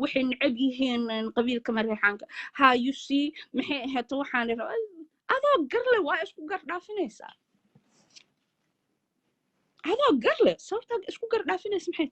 waxay necab yihiin qabiilka mareexaanka how you see maxay ahaato waxaan adoo garle waa isku gar dhaafinaysaa adoo garle sababta isku gar dhaafinaysa maxay